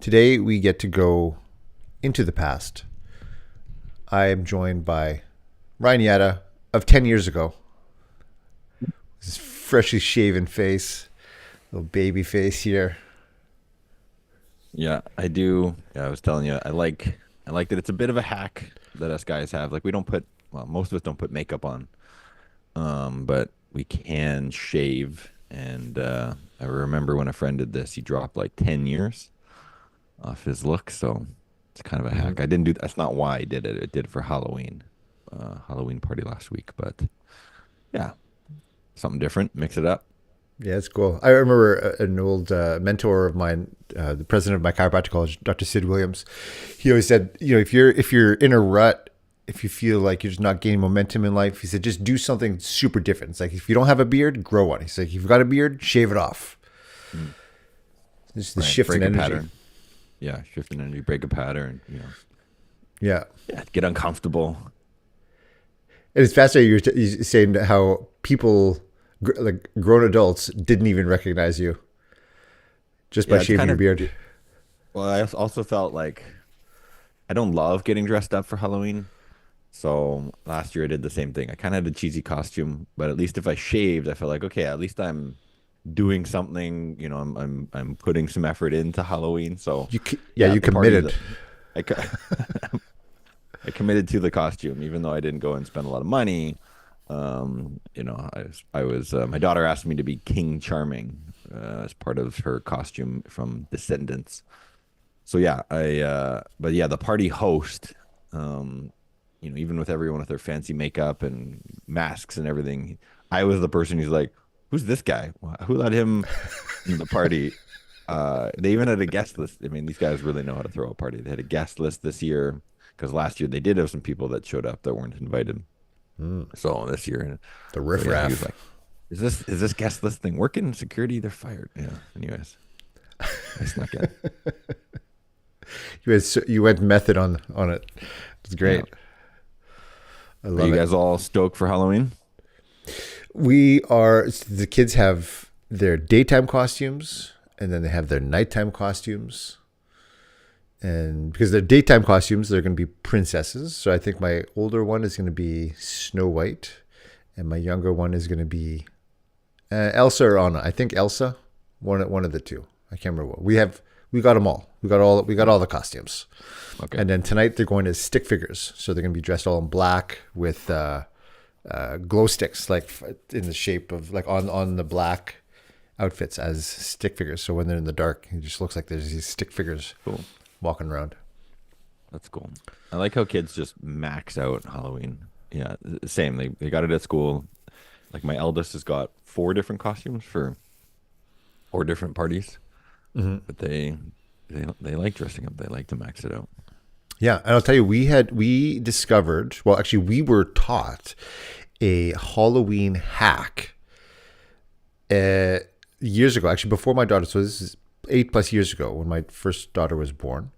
Today we get to go into the past. I am joined by Ryan Yatta of 10 years ago. His freshly shaven face, little baby face here. Yeah, I do. Yeah, I was telling you, I like that it's a bit of a hack that us guys have. Like we don't put, well, most of us don't put makeup on. But we can shave. And I remember when a friend did this, he dropped like 10 years off his look. So it's kind of a Mm-hmm. hack. I didn't do that's not why I did it. I did it for Halloween. Halloween party last week, but yeah, something different, mix it up. Yeah, it's cool. I remember an old mentor of mine, the president of my chiropractic college, Dr. Sid Williams. He always said, if you're in a rut, if you feel like you're just not gaining momentum in life, he said just do something super different. It's like if you don't have a beard, grow one. He's like, if you've got a beard, shave it off. Mm, Just the right. shift in Break a energy. pattern. Yeah, shift in energy, break a pattern. Yeah, Yeah, get uncomfortable. and it's fascinating. You're saying how people, like grown adults, didn't even recognize you just by Yeah, it's shaving kind your of beard. well, I also felt like I don't love getting dressed up for Halloween. So last year I did the same thing. I kind of had a cheesy costume, but at least if I shaved, I felt like okay, at least I'm doing something. I'm putting some effort into Halloween. So Yeah, yeah, you at the party committed. that I co- I committed to the costume, even though I didn't go and spend a lot of money. I was my daughter asked me to be King Charming as part of her costume from Descendants. So yeah, but yeah, the party host, um, even with everyone with their fancy makeup and masks and everything, I was the person who's like, who's this guy? Who let him in the party? They even had a guest list. I mean, these guys really know how to throw a party. They had a guest list this year because last year they did have some people that showed up that weren't invited. Mm, So this year, the so yeah, he was riffraff. like, is this guest list thing working? Security, they're fired. Yeah. Anyways, I snuck in. You went method on it. It's Yeah. great. I Are love you it. guys all stoked for Halloween? We are the kids have their daytime costumes and then they have their nighttime costumes. And because they're daytime costumes, they're going to be princesses. So I think my older one is going to be Snow White, and my younger one is going to be Elsa or Anna. I think Elsa, one of the two. I can't remember what we have. We got them all. We got all the costumes. Okay. And then tonight they're going to stick figures. So they're going to be dressed all in black with glow sticks, like in the shape of like on the black outfits as stick figures. So when they're in the dark, it just looks like there's these stick figures Cool. walking around. That's cool. I like how kids just max out Halloween. Yeah, same. They got it at school. Like my eldest has got four different costumes for four different parties, Hmm. but they like dressing up. They like to max it out. Yeah, and I'll tell you, we discovered. Well, actually, we were taught a Halloween hack uh, years ago. Actually, before my daughter. So this is 8+ years ago when my first daughter was born.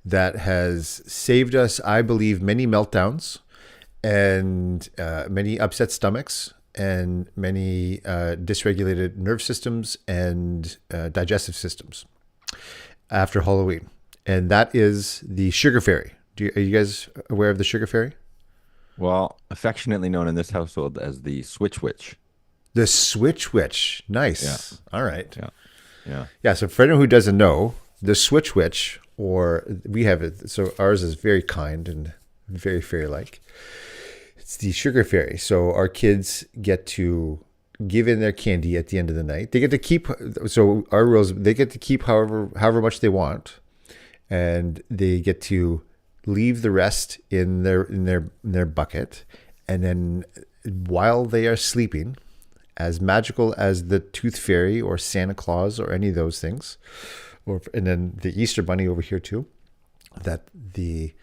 That has saved us, I believe, many meltdowns and many upset stomachs and many dysregulated nerve systems and digestive systems after Halloween. And that is the sugar fairy. Are you guys aware of the sugar fairy? Well, affectionately known in this household as the Switch Witch. The Switch Witch. Yeah, Nice. All right. yeah, yeah. Yeah. So for anyone who doesn't know, the Switch Witch, or we have it. So ours is very kind and very fairy-like. It's the sugar fairy. So our kids get to give in their candy at the end of the night. They get to keep. So our rules, they get to keep however much they want, and they get to leave the rest in their bucket, and then while they are sleeping, as magical as the Tooth Fairy or Santa Claus or any of those things, and then the Easter Bunny over here too, that the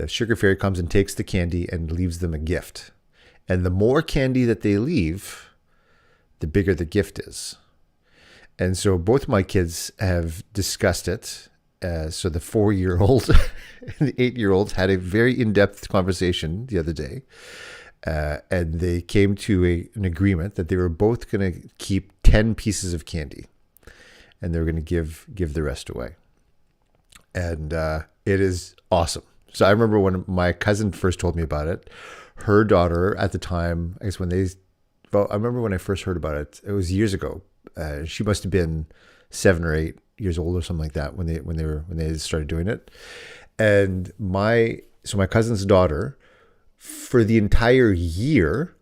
sugar fairy comes and takes the candy and leaves them a gift. And the more candy that they leave, the bigger the gift is. And so both my kids have discussed it. So the 4-year-old and the 8-year-old had a very in-depth conversation the other day. And they came to an agreement that they were both going to keep 10 pieces of candy and they were going to give the rest away. and it is awesome. So I remember when my cousin first told me about it. Her daughter at the time, I guess when they, well, I remember when I first heard about it. It was years ago. She must have been 7 or 8 years old or something like that when they started doing it. And my cousin's daughter for the entire year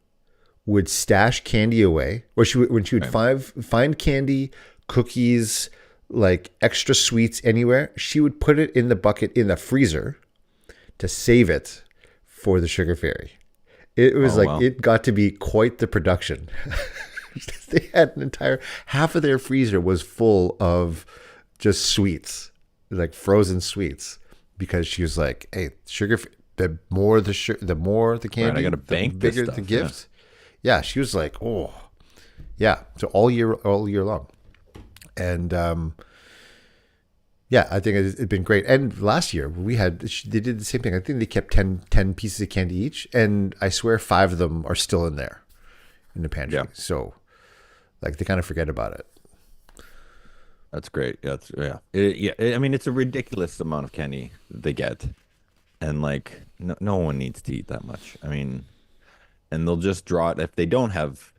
would stash candy away, or when she would Right. find candy, cookies, like extra sweets anywhere, she would put it in the bucket in the freezer to save it for the sugar fairy. It was Oh like wow. it got to be quite the production. They had an entire half of their freezer was full of just sweets, like frozen sweets, because she was like, "Hey, the more the more the Right. I candy, gotta the bank this bigger the stuff. Yeah. gift." Yeah, she was like, "Oh, yeah." So all year long, and yeah, I think it's been great. And last year they did the same thing. I think they kept 10 pieces of candy each, and I swear 5 of them are still in there in the pantry. Yeah. So like they kind of forget about it. That's great. Yeah. I mean, it's a ridiculous amount of candy they get, and like no one needs to eat that much. I mean, and they'll just draw it if they don't have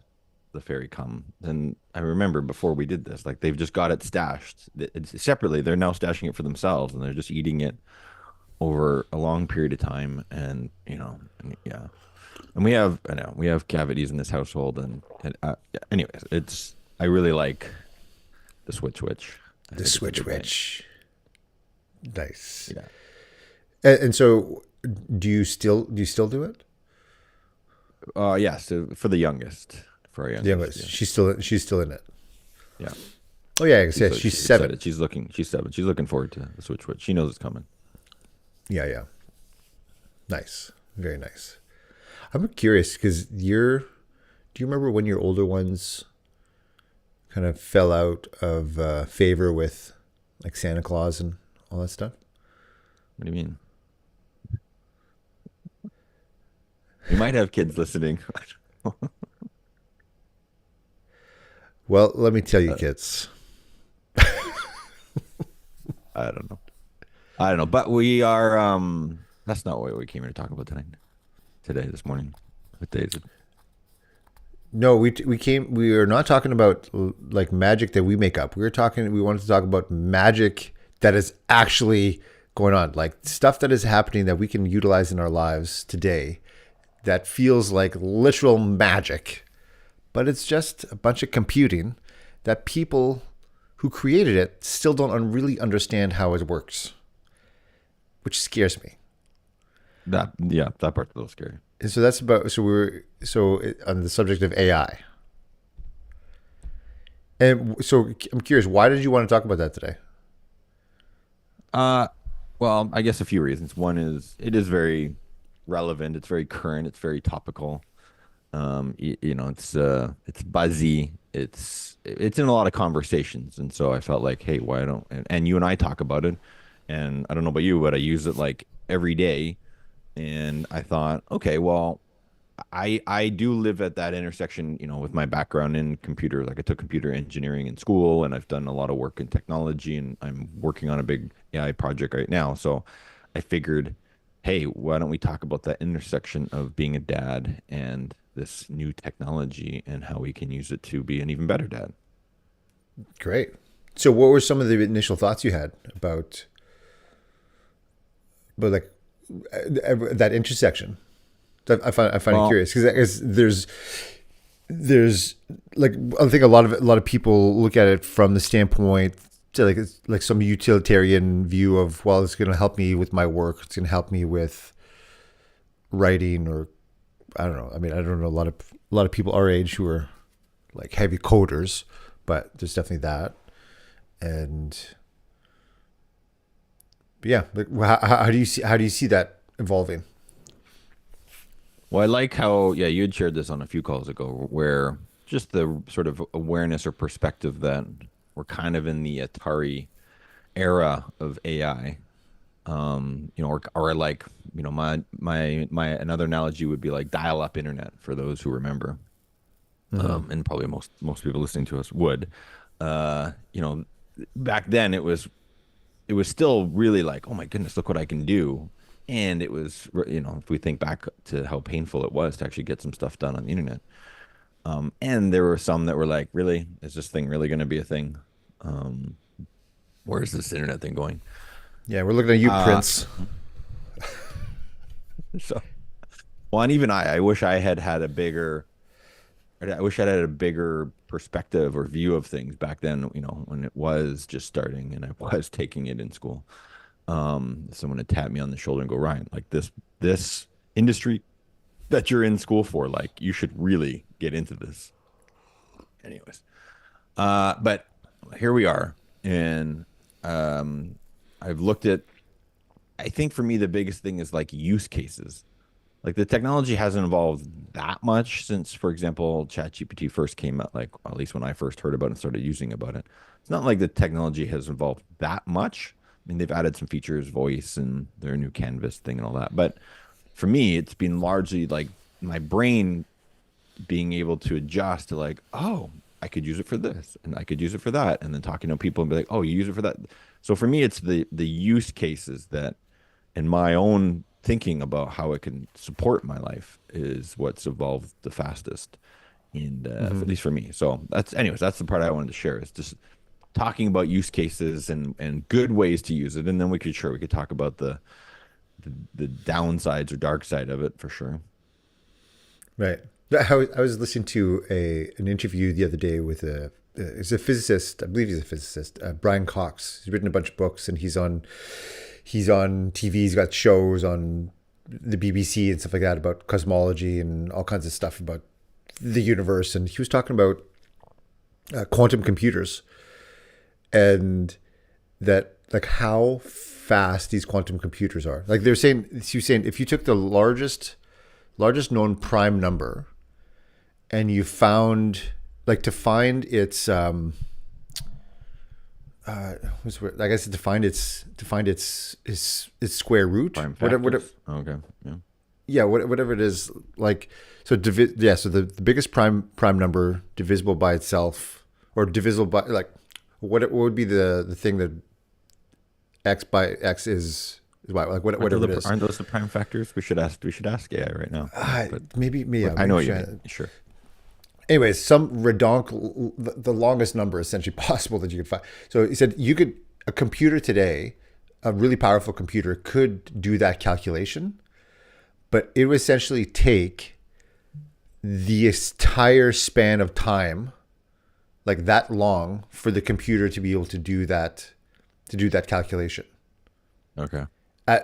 the fairy come. Then I remember before we did this, like they've just got it stashed separately. They're now stashing it for themselves, and they're just eating it over a long period of time. And yeah. And I know we have cavities in this household, and anyways, I really like the Switch Witch. I The think it's a Switch good thing. Witch, nice. Yeah. And so, do you still do it? Yeah. So for the youngest, for our Yeah, youngest, but yeah, she's still in it. yeah. Oh yeah, I guess, yeah, she's She's 7. excited. She's 7. She's looking forward to the Switch Witch. She knows it's coming. Yeah, yeah, nice, very nice. I'm curious because do you remember when your older ones kind of fell out of favor with like Santa Claus and all that stuff? What do you mean? We might have kids listening. Well, let me tell you, kids. I don't know. I don't know. But we are. That's not what we came here to talk about tonight. This morning. What day is it? No, we are not talking about like magic that we make up. We wanted to talk about magic that is actually going on, like stuff that is happening that we can utilize in our lives today that feels like literal magic, but it's just a bunch of computing that people who created it still don't really understand how it works, which scares me. That part's a little scary. And so that's about on the subject of AI. And so I'm curious, why did you want to talk about that today? Uh, well, I guess a few reasons. One is it is very relevant. It's very current. It's very topical. It's buzzy. It's in a lot of conversations, and so I felt like, hey, why don't and you and I talk about it, and I don't know about you, but I use it like every day, and I thought, okay, well, I do live at that intersection, with my background in computer. Like I took computer engineering in school, and I've done a lot of work in technology, and I'm working on a big AI project right now. So I figured, hey, why don't we talk about that intersection of being a dad and this new technology and how we can use it to be an even better dad? Great. So what were some of the initial thoughts you had about like that intersection? I find it Well, curious because there's like I think a lot of people look at it from the standpoint to like it's like some utilitarian view of, well, it's going to help me with my work, it's going to help me with writing, or I don't know. I mean, I don't know a lot of people our age who are like heavy coders, but there's definitely that. And but yeah, like how do you see that evolving? well, I like how, yeah, you had shared this on a few calls ago, where just the sort of awareness or perspective that we're kind of in the Atari era of AI. Or like, my another analogy would be like dial-up internet for those who remember. And probably most people listening to us would. Back then it was it was still really like, oh my goodness, look what I can do. And it was, if we think back to how painful it was to actually get some stuff done on the internet. And there were some that were like, really, is this thing really going to be a thing? Um, where's this internet thing going? Yeah, we're looking at you, Uh, Prince. so, well, and even I wish I had had a bigger, I wish I had a bigger perspective or view of things back then, when it was just starting and I was taking it in school. Someone had tapped me on the shoulder and go, Ryan, like this industry that you're in school for, like you should really get into this. Anyways, but here we are, and I've looked at. I think for me the biggest thing is like use cases. Like the technology hasn't evolved that much since, for example, ChatGPT first came out. Like at least when I first heard about it and started using about it, it's not like the technology has evolved that much. I mean, they've added some features, voice, and their new Canvas thing and all that. But for me, it's been largely like my brain being able to adjust to like, oh, I could use it for this and I could use it for that. And then talking to people and be like, oh, you use it for that. So for me, it's the use cases that and my own thinking about how it can support my life is what's evolved the fastest. And Mm-hmm. at least for me. So that's the part I wanted to share is just talking about use cases and good ways to use it. And then we could talk about the downsides or dark side of it for sure. Right. I was listening to an interview the other day with he's a physicist. I believe he's a physicist. Brian Cox. He's written a bunch of books, and he's on TV. He's got shows on the BBC and stuff like that about cosmology and all kinds of stuff about the universe. And he was talking about quantum computers and that like how fast these quantum computers are. Like he was saying if you took the largest known prime number and you found like to find its I guess to find its square root, Prime whatever. factors. Okay. Yeah. Yeah, whatever it is, like so the biggest prime number divisible by itself or divisible by like what would be the thing that x by x is y, like whatever it is. Aren't those the prime factors? We should ask AI right now. But Maybe yeah, I know what maybe you mean. Sure. anyways, some redonk, the longest number essentially possible that you could find. So he said a computer today, a really powerful computer could do that calculation, but it would essentially take the entire span of time, like that long, for the computer to be able to do that calculation. Okay.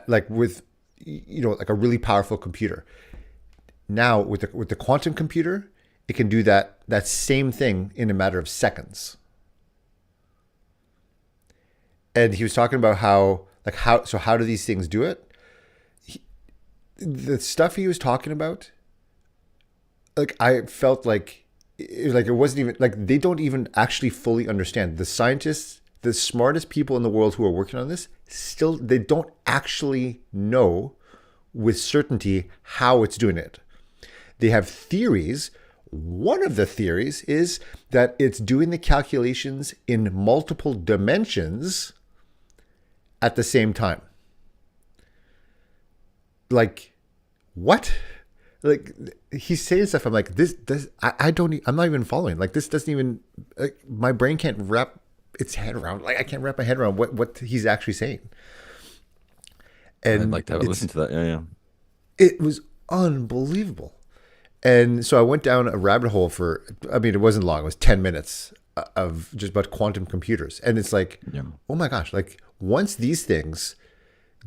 Like with, like a really powerful computer. Now with the quantum computer, it can do that same thing in a matter of seconds. And he was talking about how do these things do it? The stuff he was talking about, like I felt like it wasn't even like they don't even actually fully understand. The scientists, the smartest people in the world who are working on this, still they don't actually know with certainty how it's doing it. They have theories. One of the theories is that it's doing the calculations in multiple dimensions at the same time. Like, what? Like, he's saying stuff. I'm like, I'm not even following. Like, this doesn't even, like, my brain can't wrap its head around. Like, I can't wrap my head around what he's actually saying. And I'd like to have a listen to that. Yeah, yeah. it was unbelievable. And so I went down a rabbit hole it wasn't long. It was 10 minutes of just about quantum computers. And it's like, Yeah. oh my gosh, like once these things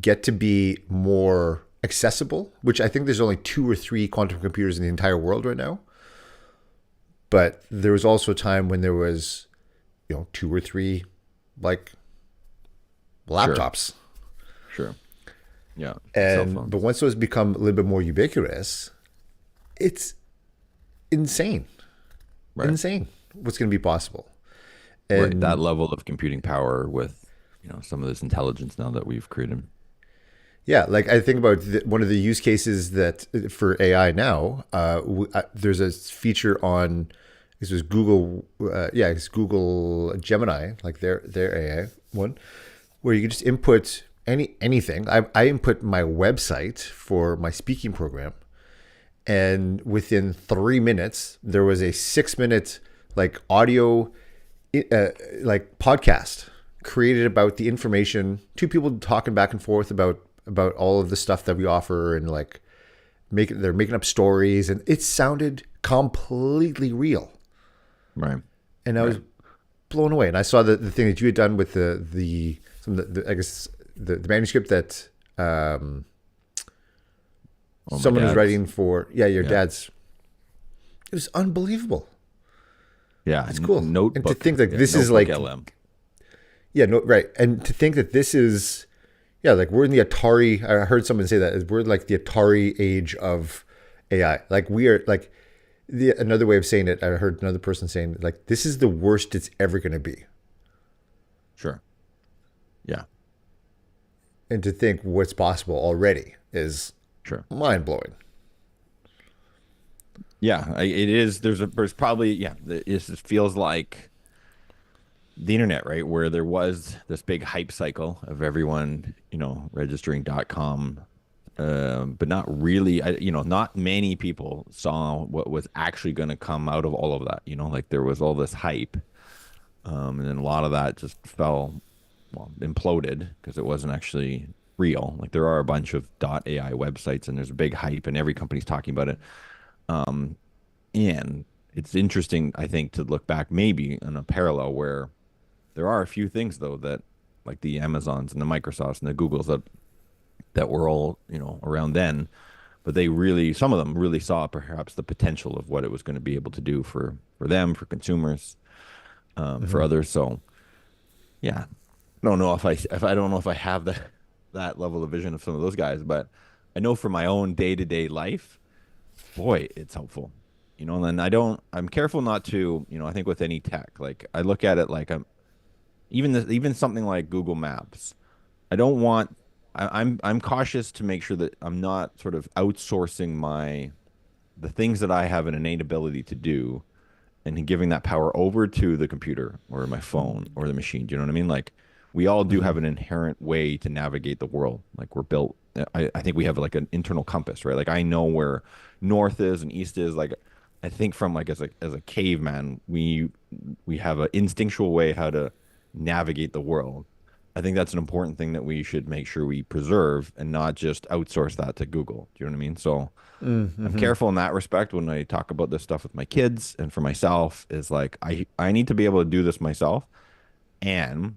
get to be more accessible, which I think there's only 2 or 3 quantum computers in the entire world right now. But there was also a time when there was, 2 or 3 like laptops. Sure. Yeah. Cell And phones. but once those become a little bit more ubiquitous, it's insane. Right. Insane what's going to be possible. Right. And That level of computing power with, some of this intelligence now that we've created. yeah, like I think about one of the use cases that for AI now, there's a feature on this was Google, it's Google Gemini, like their AI one, where you can just input anything. I input my website for my speaking program, and within 3 minutes, there was a 6 minute like audio like podcast created about the information. Two people talking back and forth about all of the stuff that we offer, and like they're making up stories, and it sounded completely real. Right. And I was blown away. And I saw the thing that you had done with the I guess the manuscript that someone was writing for. Yeah, your dad's. It was unbelievable. Yeah, it's cool. Notebook. And to think like this is like LM. Yeah, no, right. And to think that this is, yeah, like we're in the Atari. I heard someone say that we're like the Atari age of AI. Like we are like another way of saying it. I heard another person saying like this is the worst it's ever going to be. Sure. Yeah. And to think what's possible already is mind blowing. Yeah, it is. There's probably it feels like the internet, right? Where there was this big hype cycle of everyone, registering .com, but not really. Not many people saw what was actually going to come out of all of that. Like there was all this hype, and then a lot of that just imploded because it wasn't actually real. Like there are a bunch of .ai websites, and there's a big hype, and every company's talking about it. And it's interesting, I think, to look back maybe in a parallel where there are a few things though that like the Amazons and the Microsofts and the Googles that were all, around then, but some of them really saw perhaps the potential of what it was going to be able to do for them, for consumers, for others. So yeah, I don't know if I have that level of vision of some of those guys, but I know for my own day-to-day life, boy, it's helpful. And then I'm careful not to, I think with any tech, like I look at it like even something like Google Maps. I'm cautious to make sure that I'm not sort of outsourcing the things that I have an innate ability to do and giving that power over to the computer or my phone or the machine. Do you know what I mean? Like we all do have an inherent way to navigate the world. Like we're built, I think we have like an internal compass, right? Like I know where north is and east is. Like I think from like as a caveman, we have an instinctual way how to navigate the world. I think that's an important thing that we should make sure we preserve and not just outsource that to Google. Do you know what I mean? So I'm careful in that respect when I talk about this stuff with my kids and for myself is like, I need to be able to do this myself and,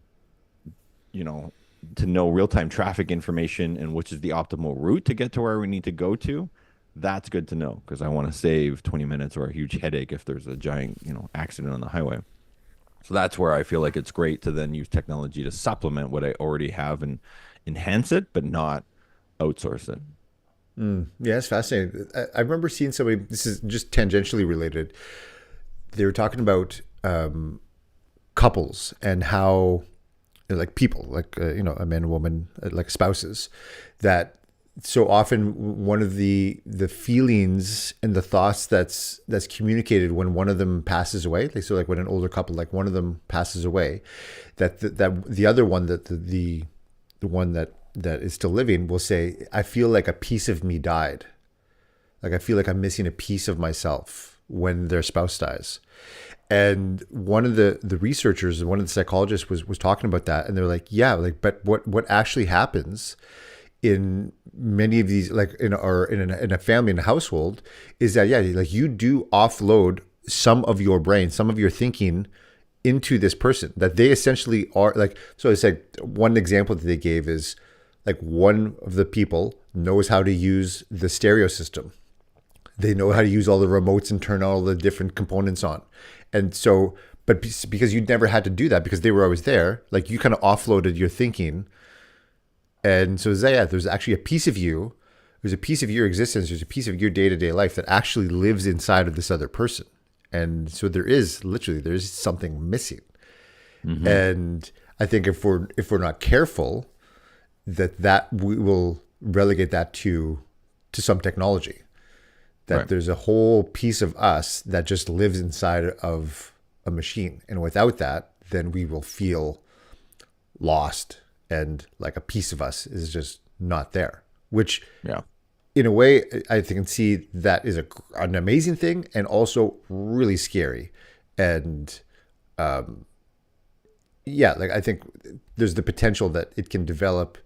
to know real-time traffic information and which is the optimal route to get to where we need to go to. That's good to know because I want to save 20 minutes or a huge headache if there's a giant, accident on the highway. So that's where I feel like it's great to then use technology to supplement what I already have and enhance it, but not outsource it. Yeah, it's fascinating. I remember seeing somebody, this is just tangentially related. They were talking about couples and how, like people, like, a man and woman, like spouses, that so often one of the feelings and the thoughts that's communicated when one of them passes away, like so like when an older couple, like one of them passes away, that the other one, that the one that is still living will say, I feel like a piece of me died. Like I feel like I'm missing a piece of myself when their spouse dies. And one of the researchers, one of the psychologists was talking about that, and they're like, yeah, like, but what actually happens in many of these, like in a family, in a household, is that like you do offload some of your brain, some of your thinking into this person, that they essentially are like. So it's like one example that they gave is like one of the people knows how to use the stereo system. They know how to use all the remotes and turn all the different components on. And so, but because you never had to do that because they were always there, like you kind of offloaded your thinking. And so there's actually a piece of you, there's a piece of your existence, there's a piece of your day-to-day life that actually lives inside of this other person. And so there is something missing. Mm-hmm. And I think if we're not careful, that we will relegate that to some technology. That there's a whole piece of us that just lives inside of a machine. And without that, then we will feel lost and like a piece of us is just not there, which Yeah. in a way I can see that is an amazing thing and also really scary. And yeah, like I think there's the potential that it can develop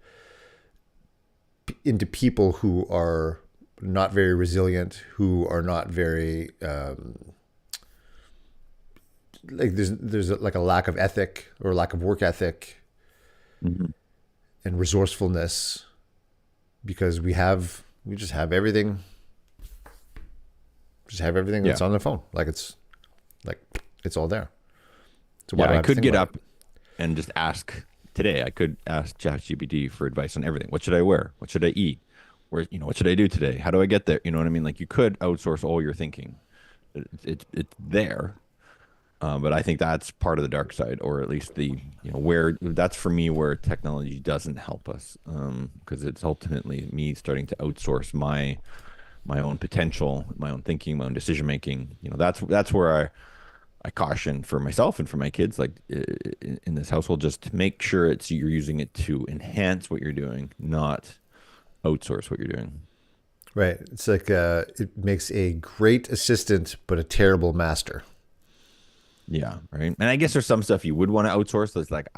into people who are not very resilient, who are not very like there's like a lack of ethic or lack of work ethic Mhm. and resourcefulness because we just have everything Yeah. that's on the phone. Like it's all there. So why Yeah. do I I have to could think get about it? up and just ask today. I could ask ChatGPT for advice on everything. What should I wear? What should I eat? Where, what should I do today? How do I get there? You know what I mean? Like you could outsource all your thinking. It's there. But I think that's part of the dark side, or at least where that's for me where technology doesn't help us, because it's ultimately me starting to outsource my own potential, my own thinking, my own decision making. That's where I caution for myself and for my kids, like in this household, just to make sure you're using it to enhance what you're doing, not outsource what you're doing. Right. It's like it makes a great assistant but a terrible master. Yeah, right. And I guess there's some stuff you would want to outsource. That's like,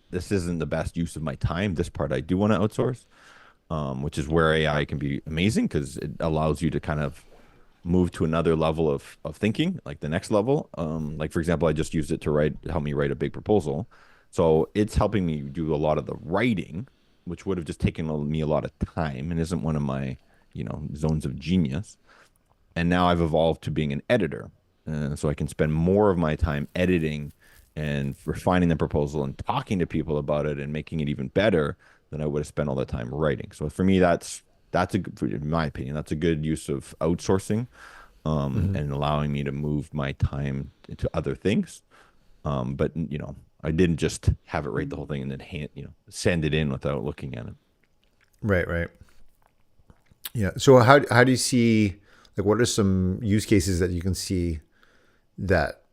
this isn't the best use of my time. This part I do want to outsource, which is where AI can be amazing because it allows you to kind of move to another level of thinking, like the next level. Like for example, I just used it to help me write a big proposal. So it's helping me do a lot of the writing, which would have just taken me a lot of time and isn't one of my, zones of genius. And now I've evolved to being an editor. So I can spend more of my time editing and refining the proposal and talking to people about it and making it even better than I would have spent all the time writing. So for me, in my opinion, that's a good use of outsourcing, Hmm. and allowing me to move my time into other things. But I didn't just have it write the whole thing and then send it in without looking at it. Right. Right. Yeah. So how do you see like what are some use cases that you can see that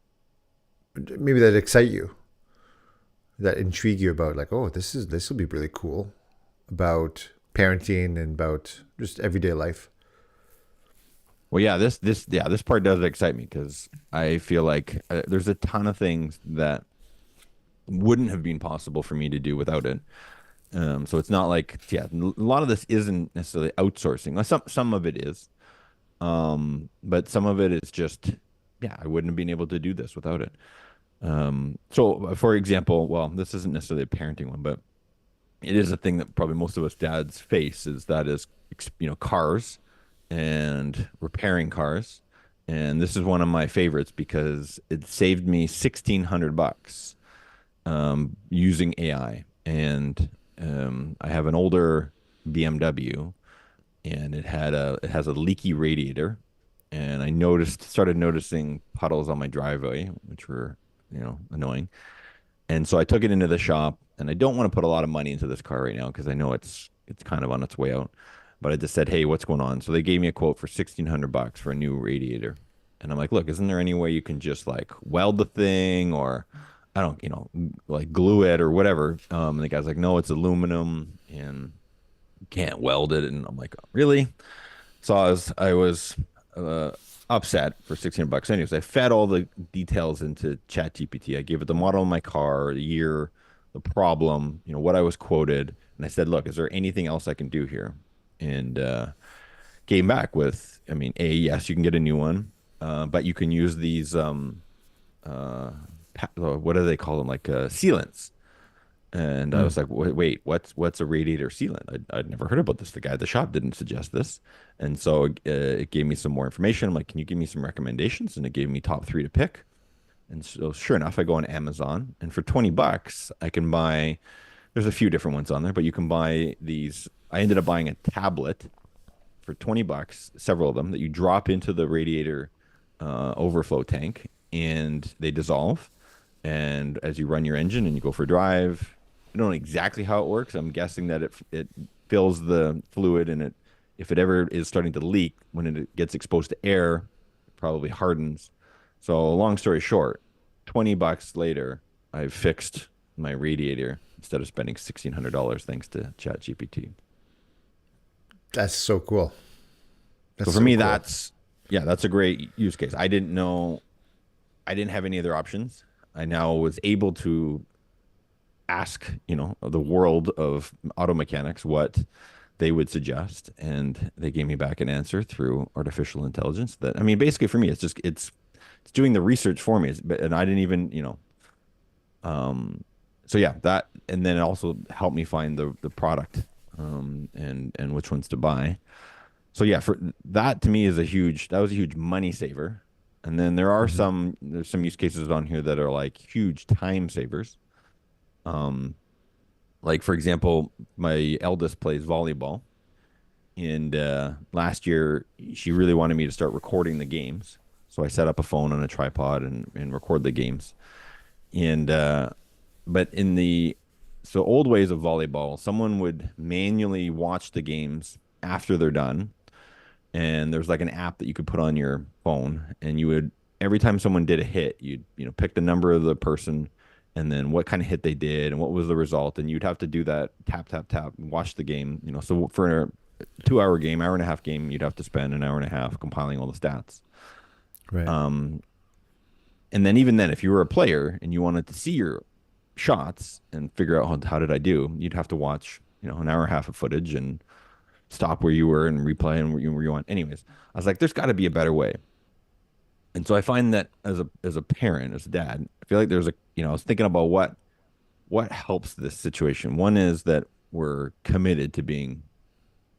maybe that excite you, that intrigue you about like, oh, this will be really cool about parenting and about just everyday life. Well, yeah, this part does excite me because I feel like there's a ton of things that wouldn't have been possible for me to do without it. So it's not like, yeah, a lot of this isn't necessarily outsourcing. Well, some of it is, but some of it is just, yeah, I wouldn't have been able to do this without it. So for example, well, this isn't necessarily a parenting one, but it is a thing that probably most of us dads face cars and repairing cars. And this is one of my favorites because it saved me $1,600 using AI. And I have an older BMW, and it has a leaky radiator, and started noticing puddles on my driveway, which were annoying. And so I took it into the shop, and I don't want to put a lot of money into this car right now because I know it's kind of on its way out. But I just said, "Hey, what's going on?" So they gave me a quote for $1,600 for a new radiator. And I'm like, "Look, isn't there any way you can just like weld the thing or I don't, like glue it or whatever?" And the guy's like, "No, it's aluminum and you can't weld it." And I'm like, "Really?" So I was uh, upset for $1,600. Anyways, I fed all the details into ChatGPT. I gave it the model of my car, the year, the problem, what I was quoted, and I said, "Look, is there anything else I can do here?" And came back with, I mean, yes, you can get a new one, but you can use these uh, what do they call them, like sealants. And I was Mm. like, wait, what's a radiator sealant? I'd never heard about this. The guy at the shop didn't suggest this. And so it gave me some more information. I'm like, can you give me some recommendations? And it gave me top three to pick. And so sure enough, I go on Amazon, and for $20, I can buy, there's a few different ones on there, but you can buy these. I ended up buying a tablet for $20, several of them that you drop into the radiator overflow tank, and they dissolve. And as you run your engine and you go for a drive, I don't know exactly how it works. I'm guessing that it fills the fluid, and if it ever is starting to leak when it gets exposed to air, it probably hardens. So long story short, $20 later, I've fixed my radiator, instead of spending $1,600 thanks to ChatGPT. That's so cool. That's So for so me, cool. that's a great use case. I didn't have any other options. I now was able to ask, the world of auto mechanics what they would suggest, and they gave me back an answer through artificial intelligence. That, I mean, basically for me, it's doing the research for me. And I didn't even, um, so yeah, that, and then it also helped me find the product, and which ones to buy. So yeah, for that to me that was a huge money saver. And then Hmm. there's some use cases on here that are like huge time savers. Um, like for example, my eldest plays volleyball, and last year she really wanted me to start recording the games. So I set up a phone on a tripod and record the games. And but in the so old ways of volleyball, someone would manually watch the games after they're done, and there's like an app that you could put on your phone, and you would, every time someone did a hit, you'd, pick the number of the person, and then what kind of hit they did and what was the result, and you'd have to do that, tap tap tap, watch the game. So for a 2 hour game, hour and a half game, you'd have to spend an hour and a half compiling all the stats. Right. um and then even then, if you were a player and you wanted to see your shots and figure out how did I do, you'd have to watch, an hour and a half of footage and stop where you were and replay and where you want. Anyways, I was like, there's got to be a better way. And so I find that as a parent, as a dad, I feel like I was thinking about what helps this situation. One is that we're committed to being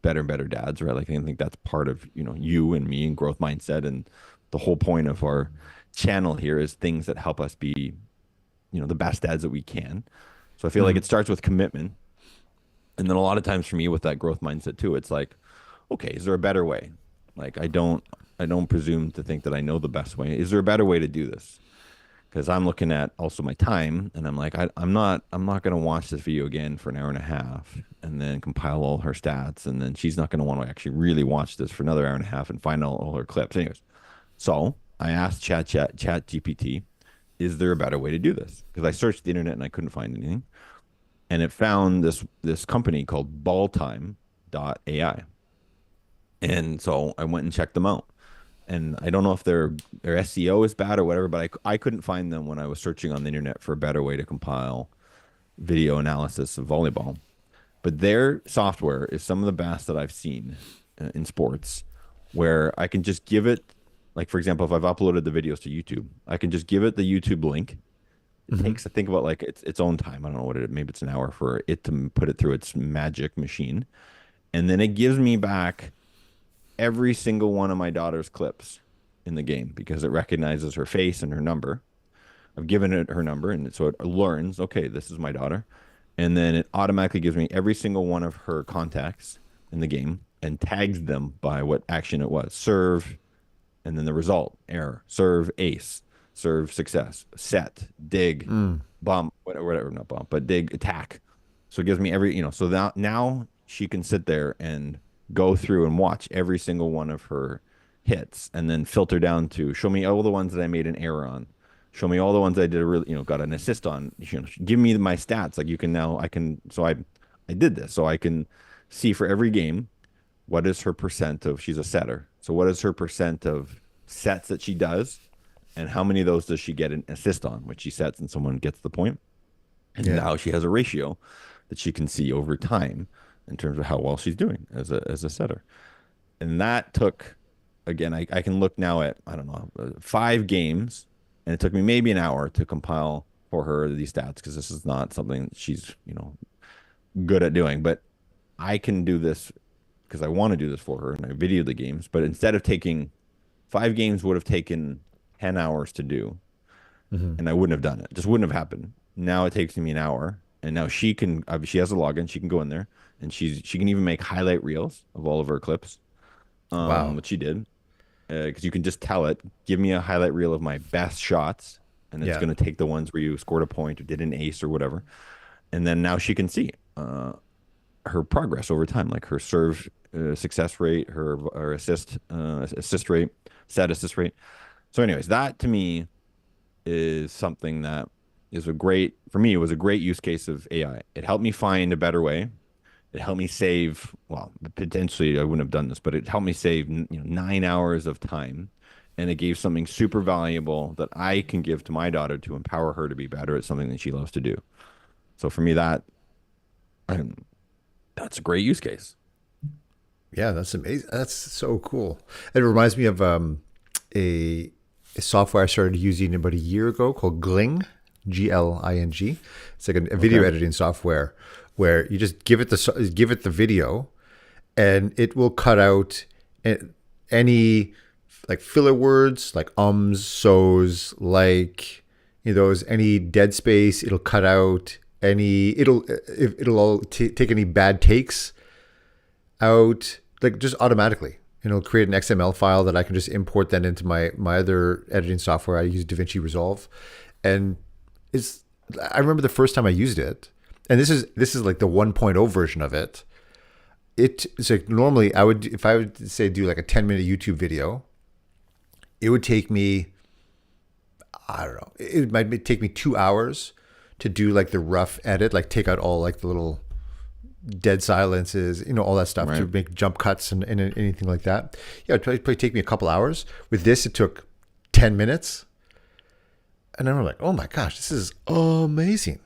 better and better dads, right? Like I think that's part of, you and me and growth mindset, and the whole point of our channel here is things that help us be, the best dads that we can. So I feel like Hmm. it starts with commitment. And then a lot of times for me with that growth mindset too, it's like, okay, is there a better way? Like I don't presume to think that I know the best way. Is there a better way to do this? Because I'm looking at also my time, and I'm like, I'm not gonna watch this video again for an hour and a half and then compile all her stats, and then she's not gonna want to actually really watch this for another hour and a half and find all her clips. Anyways, so I asked Chat GPT, is there a better way to do this? Because I searched the internet and I couldn't find anything, and it found this company called balltime.ai. And so I went and checked them out. And I don't know if their SEO is bad or whatever, but I couldn't find them when I was searching on the internet for a better way to compile video analysis of volleyball. But their software is some of the best that I've seen in sports, where I can just give it, like for example, if I've uploaded the videos to YouTube, I can just give it the YouTube link. It Hmm. takes, I think, about like its own time. I don't know what it is. Maybe it's an hour for it to put it through its magic machine, and then it gives me back every single one of my daughter's clips in the game because it recognizes her face and her number. I've given it her number, and so it learns, okay, this is my daughter. And then it automatically gives me every single one of her contacts in the game and tags them by what action it was: serve, and then the result, error, serve, ace, serve, success, set, dig, Mm. bump, whatever, not bump, but dig, attack. So it gives me so now she can sit there and go through and watch every single one of her hits, and then filter down to show me all the ones that I made an error on. Show me all the ones I did a really, got an assist on. Give me my stats. Like you can now, I did this. So I can see for every game, what is her percent of, she's a setter. So what is her percent of sets that she does, and how many of those does she get an assist on, which she sets and someone gets the point. And Yeah. now she has a ratio that she can see over time in terms of how well she's doing as a setter. And that took, again, I can look now at, I don't know, 5 games, and it took me maybe an hour to compile for her these stats because this is not something that she's, good at doing. But I can do this because I want to do this for her, and I video the games. But instead of taking 5 games, would have taken 10 hours to do, Hmm. and I wouldn't have done it. It just wouldn't have happened. Now it takes me an hour, and now she has a login. She can go in there, and she can even make highlight reels of all of her clips, Wow. which she did, because you can just tell it, give me a highlight reel of my best shots, and it's Yeah. going to take the ones where you scored a point or did an ace or whatever, and then now she can see her progress over time, like her serve success rate, her assist rate, set assist rate. So, anyways, that to me is something that is a great for me. It was a great use case of AI. It helped me find a better way. It helped me save, well, potentially I wouldn't have done this, but it helped me save 9 hours of time. And it gave something super valuable that I can give to my daughter to empower her to be better at something that she loves to do. So for me, um, that's a great use case. Yeah, that's amazing. That's so cool. It reminds me of a, a software I started using about a year ago called Gling, Gling. It's like a video Okay. editing software where you just give it the video, and it will cut out any like filler words like so's, like those any dead space. It'll cut out any. It'll all take any bad takes out like just automatically. And it'll create an XML file that I can just import then into my other editing software. I use DaVinci Resolve, and it's. I remember the first time I used it, and this is like the 1.0 version of it. It's like normally I would, if I would say do like a 10-minute YouTube video, it would take me, I don't know, it might take me 2 hours to do like the rough edit, like take out all like the little dead silences, all that stuff to Right. make jump cuts and anything like that. Yeah, it'd probably take me a couple hours. With this, it took 10 minutes. And I'm like, oh my gosh, this is amazing.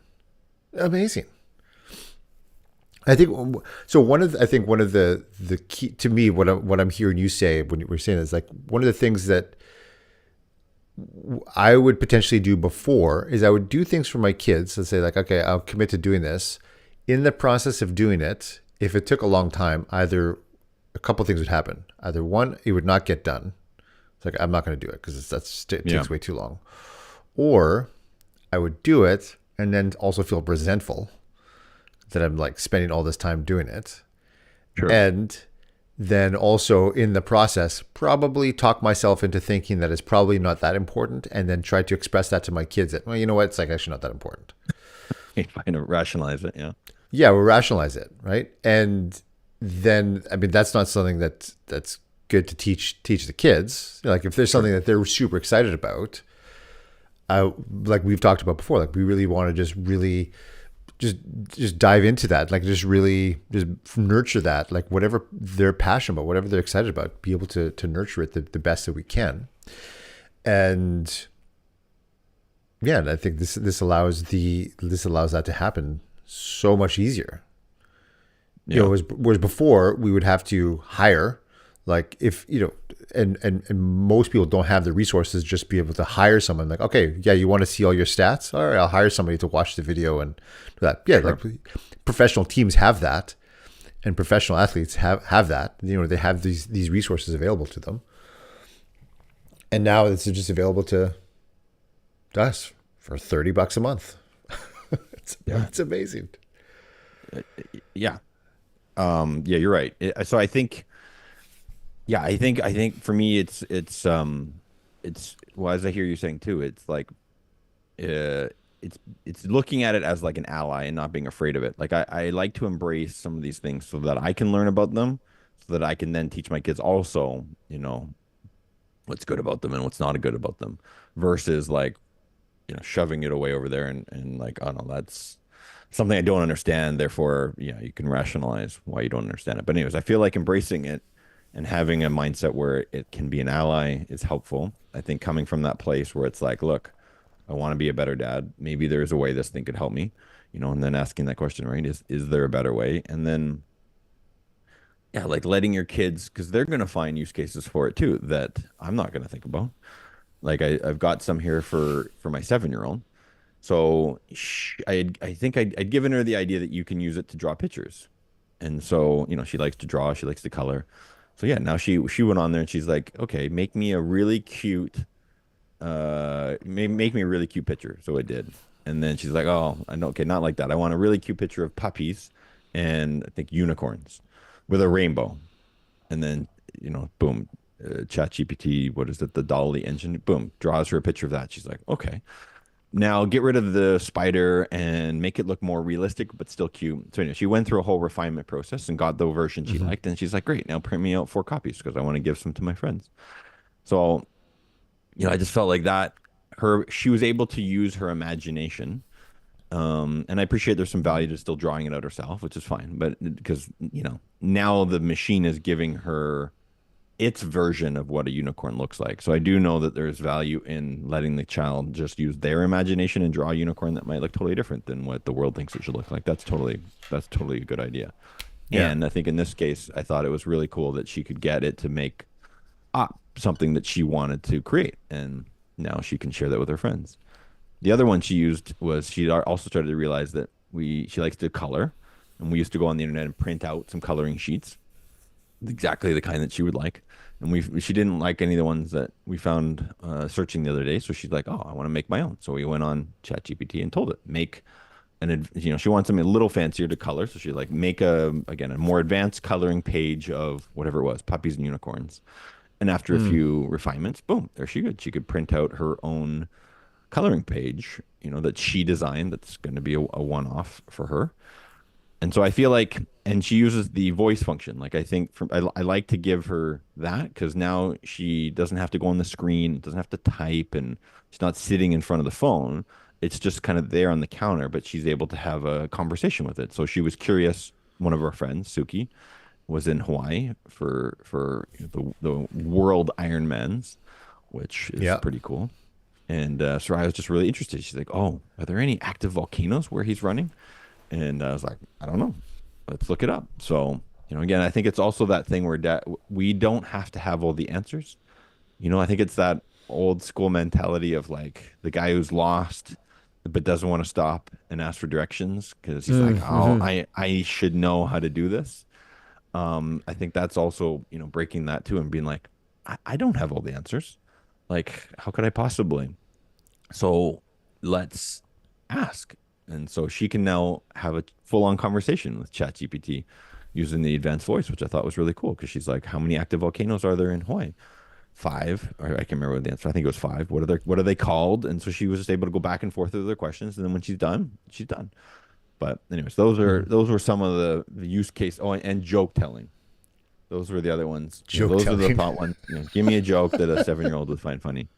Amazing. I think so. I think one of the key to me, what I'm hearing you say when we're saying is like one of the things that I would potentially do before is I would do things for my kids and say like, okay, I'll commit to doing this. In the process of doing it, if it took a long time, either a couple things would happen. Either one, it would not get done. It's like I'm not going to do it because it Yeah. takes way too long. Or I would do it and then also feel resentful that I'm like spending all this time doing it. Sure. And then also in the process, probably talk myself into thinking that it's probably not that important, and then try to express that to my kids that, well, you know what, it's like actually not that important. Trying to rationalize it. Yeah. Yeah, we'll rationalize it, right? And then, I mean, that's not something that's good to teach the kids. Like if there's Sure. something that they're super excited about, like we've talked about before, like we really want to just really just just dive into that, like just really just nurture that, like whatever they're passionate about, whatever they're excited about, be able to nurture it the best that we can. And yeah, and I think this allows that to happen so much easier. Yeah. Whereas before we would have to hire, like if and most people don't have the resources just be able to hire someone. Like, okay, yeah, you want to see all your stats, all right, I'll hire somebody to watch the video and do that. Yeah, like Sure. professional teams have that, and professional athletes have that. They have these resources available to them, and now it's just available to us for $30 a month. Yeah. It's amazing. Yeah. Yeah, you're right. So I think, yeah, I think for me, it's well, as I hear you saying too, it's like, uh, it's looking at it as like an ally and not being afraid of it. Like I like to embrace some of these things so that I can learn about them, so that I can then teach my kids also, what's good about them and what's not good about them, versus like, shoving it away over there and like, oh no, that's something I don't understand. Therefore, yeah, you can rationalize why you don't understand it. But anyways, I feel like embracing it and having a mindset where it can be an ally is helpful. I think coming from that place where it's like, look, I want to be a better dad. Maybe there's a way this thing could help me, and then asking that question, right? Is there a better way? And then, yeah, like letting your kids, because they're gonna find use cases for it too that I'm not gonna think about. Like I've got some here for my 7-year-old. So I think I'd given her the idea that you can use it to draw pictures. And so, she likes to draw, she likes to color. So yeah, now she went on there and she's like, okay, make me a really cute make me a really cute picture. So it did. And then she's like, oh, I know, okay, not like that. I want a really cute picture of puppies and I think unicorns with a rainbow. And then, boom, ChatGPT, what is it, the Dolly engine, boom, draws her a picture of that. She's like, okay. Now get rid of the spider and make it look more realistic, but still cute. So anyway, she went through a whole refinement process and got the version she Mm-hmm. liked. And she's like, great, now print me out 4 copies because I want to give some to my friends. So, I just felt like that she was able to use her imagination. And I appreciate there's some value to still drawing it out herself, which is fine. But because, now the machine is giving her its version of what a unicorn looks like. So I do know that there's value in letting the child just use their imagination and draw a unicorn that might look totally different than what the world thinks it should look like. That's totally a good idea. Yeah. And I think in this case, I thought it was really cool that she could get it to make up something that she wanted to create. And now she can share that with her friends. The other one she used was she also started to realize that she likes to color. And we used to go on the internet and print out some coloring sheets, exactly the kind that she would like. And she didn't like any of the ones that we found searching the other day. So she's like, oh, I want to make my own. So we went on ChatGPT and told it, she wants something a little fancier to color. So she like make a more advanced coloring page of whatever it was, puppies and unicorns. And after a few refinements, boom, there she could. She could print out her own coloring page, that she designed. That's going to be a one-off for her. And so I feel like, and she uses the voice function. Like I think I like to give her that because now she doesn't have to go on the screen, doesn't have to type, and she's not sitting in front of the phone. It's just kind of there on the counter, but she's able to have a conversation with it. So she was curious. One of our friends, Suki, was in Hawaii for the World Ironmans, which is Yeah. pretty cool. And Soraya was just really interested. She's like, "Oh, are there any active volcanoes where he's running?" And I was like, "I don't know. Let's look it up." So, again, I think it's also that thing where we don't have to have all the answers. I think it's that old school mentality of like the guy who's lost but doesn't want to stop and ask for directions because he's like, "Oh, Mm-hmm. I should know how to do this." I think that's also, breaking that too and being like, I don't have all the answers. Like, how could I possibly? So let's ask. And so she can now have a full on conversation with ChatGPT using the advanced voice, which I thought was really cool because she's like, how many active volcanoes are there in Hawaii? Five, or I can't remember the answer. I think it was five. What are they called? And so she was just able to go back and forth with their questions. And then when she's done, she's done. But anyways, those were some of the use case. Oh, and joke telling. Those were the other ones. Joke Those are the telling. thought ones. Give me a joke that a 7-year-old would find funny.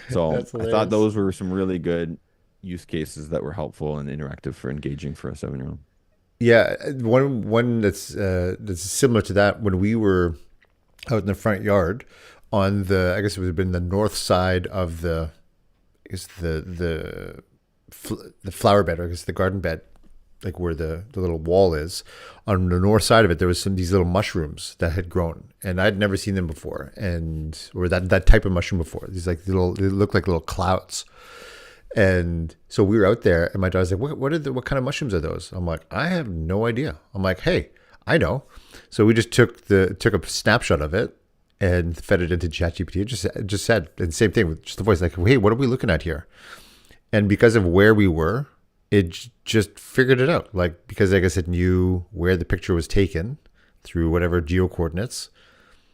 So That's I thought hilarious. those were some really good use cases that were helpful and interactive for engaging for a 7-year-old. Yeah, one that's similar to that when we were out in the front yard on I guess it would have been the north side of I guess the flower bed, or I guess the garden bed, like where the little wall is. On the north side of it, there was these little mushrooms that had grown, and I'd never seen them before, or that type of mushroom before. These like they look like little clouds. And so we were out there, and my daughter's like, what kind of mushrooms are those?" I'm like, "I have no idea." I'm like, "Hey, I know." So we just took a snapshot of it and fed it into ChatGPT. It just said, and same thing with just the voice, like, "Hey, what are we looking at here?" And because of where we were, it just figured it out. Like, because I guess it knew where the picture was taken through whatever geo coordinates,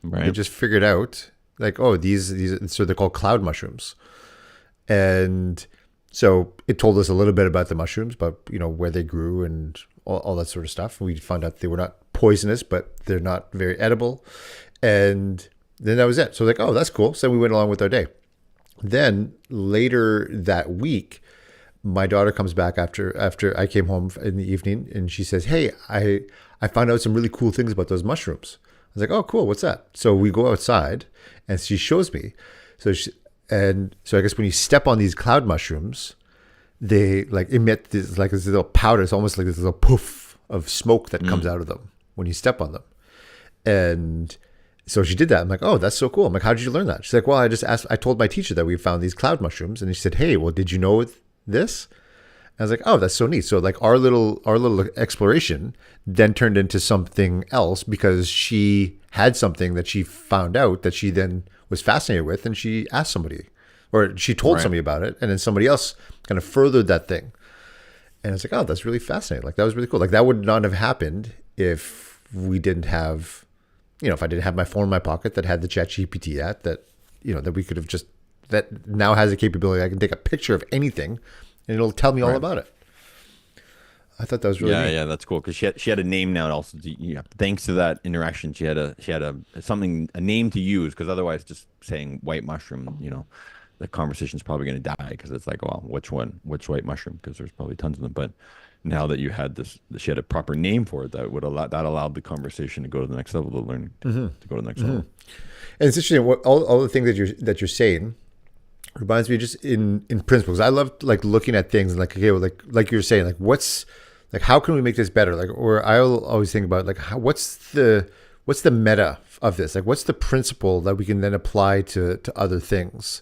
it Right. just figured out like, oh, these, so they're called cloud mushrooms. And so it told us a little bit about the mushrooms, but where they grew and all that sort of stuff. We found out they were not poisonous, but they're not very edible. And then that was it. So like, oh, that's cool. So we went along with our day. Then later that week, my daughter comes back after I came home in the evening, and she says, "Hey, I found out some really cool things about those mushrooms." I was like, "Oh, cool. What's that?" So we go outside, and she shows me. So I guess when you step on these cloud mushrooms, they like emit this little powder. It's almost like this little poof of smoke that comes Mm. out of them when you step on them. And so she did that. I'm like, "Oh, that's so cool." I'm like, "How did you learn that?" She's like, "Well, I told my teacher that we found these cloud mushrooms." And she said, "Hey, well, did you know this?" I was like, "Oh, that's so neat." So like our little exploration then turned into something else because she had something that she found out that she then was fascinated with, and she asked somebody, or she told Right. somebody about it, and then somebody else kind of furthered that thing. And it's like, "Oh, that's really fascinating. Like that was really cool. Like that would not have happened if we didn't have, if I didn't have my phone in my pocket that had the Chat GPT that we could have just, that now has a capability. I can take a picture of anything and it'll tell me all Right. about it." I thought that was really Yeah, neat. yeah, that's cool because she had a name now. Also, yeah, thanks to that interaction, she had a name to use because otherwise, just saying white mushroom, the conversation is probably going to die because it's like, well, which one, which white mushroom? Because there's probably tons of them. But now that you had this, she had a proper name for it that would allow that allowed the conversation to go to the next level, the learning to go to the next level. And it's interesting what all the things that you're saying reminds me just in principles. I love like looking at things and like, okay, well, like you're saying, like what's like how can we make this better? Like, or I'll always think about like what's the meta of this? Like what's the principle that we can then apply to other things?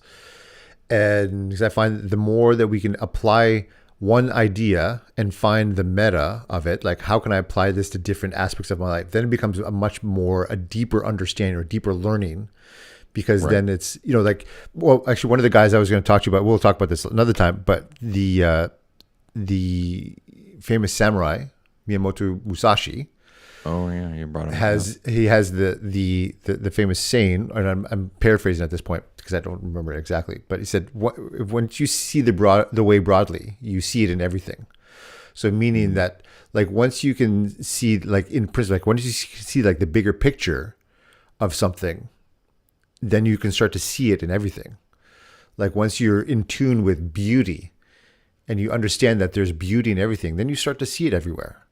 And because I find the more that we can apply one idea and find the meta of it, like how can I apply this to different aspects of my life, then it becomes a deeper understanding or deeper learning. Because Right. then it's, like, well, actually one of the guys I was going to talk to you about, we'll talk about this another time, but the famous samurai Miyamoto Musashi Oh yeah, you brought him up. Yeah. has the famous saying, and I'm paraphrasing at this point because I don't remember it exactly, but he said, once you see the way broadly, you see it in everything. So meaning Mm. that like once you can see like in principle, like once you see like the bigger picture of something, then you can start to see it in everything. Like once you're in tune with beauty and you understand that there's beauty in everything, then you start to see it everywhere.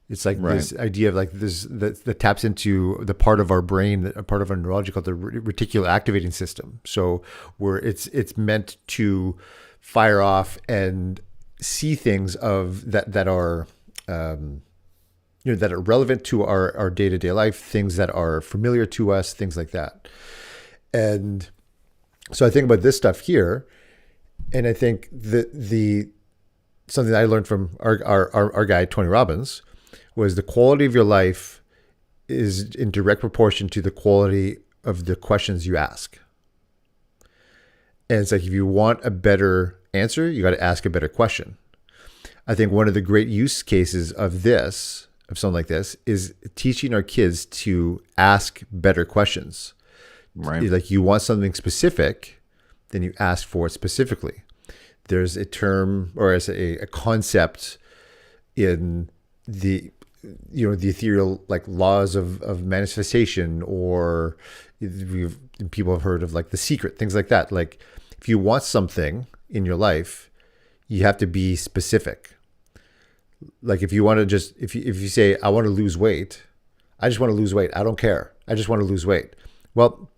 It's like Right. this idea of like this that taps into the part of our brain, a part of our neurology called the reticular activating system. So where it's meant to fire off and see things of that are that are relevant to our day-to-day life, things that are familiar to us, things like that. And so I think about this stuff here, and I think the something that I learned from our guy Tony Robbins was the quality of your life is in direct proportion to the quality of the questions you ask. And it's like if you want a better answer, you got to ask a better question. I think one of the great use cases of something like this, is teaching our kids to ask better questions. Right. Like you want something specific, then you ask for it specifically. There's a term or as a concept in the the ethereal like laws of manifestation, or people have heard of like the secret, things like that. Like if you want something in your life, you have to be specific. Like if you want to just if you say I want to lose weight, I just want to lose weight. I don't care. I just want to lose weight. Well,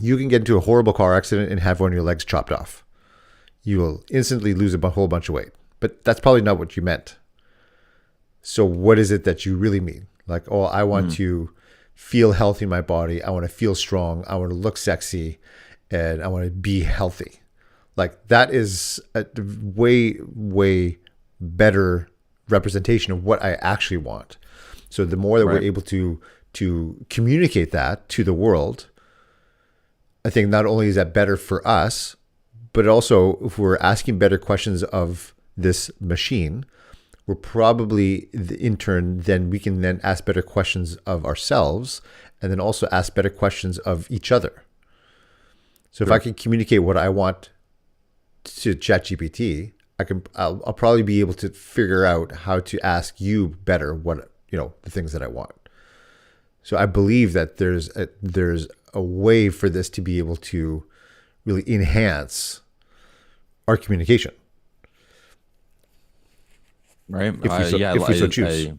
you can get into a horrible car accident and have one of your legs chopped off. You will instantly lose a whole bunch of weight. But that's probably not what you meant. So what is it that you really mean? Like, oh, I want Mm. to feel healthy in my body. I want to feel strong. I want to look sexy, and I want to be healthy. Like that is a way, way better representation of what I actually want. So the more that we're Right. able to communicate that to the world, I think not only is that better for us, but also if we're asking better questions of this machine, we're probably in turn, then we can then ask better questions of ourselves and then also ask better questions of each other. So if I Sure. can communicate what I want to ChatGPT, I'll probably be able to figure out how to ask you better what, the things that I want. So I believe that there's a way for this to be able to really enhance our communication Right. Yeah. if we so choose.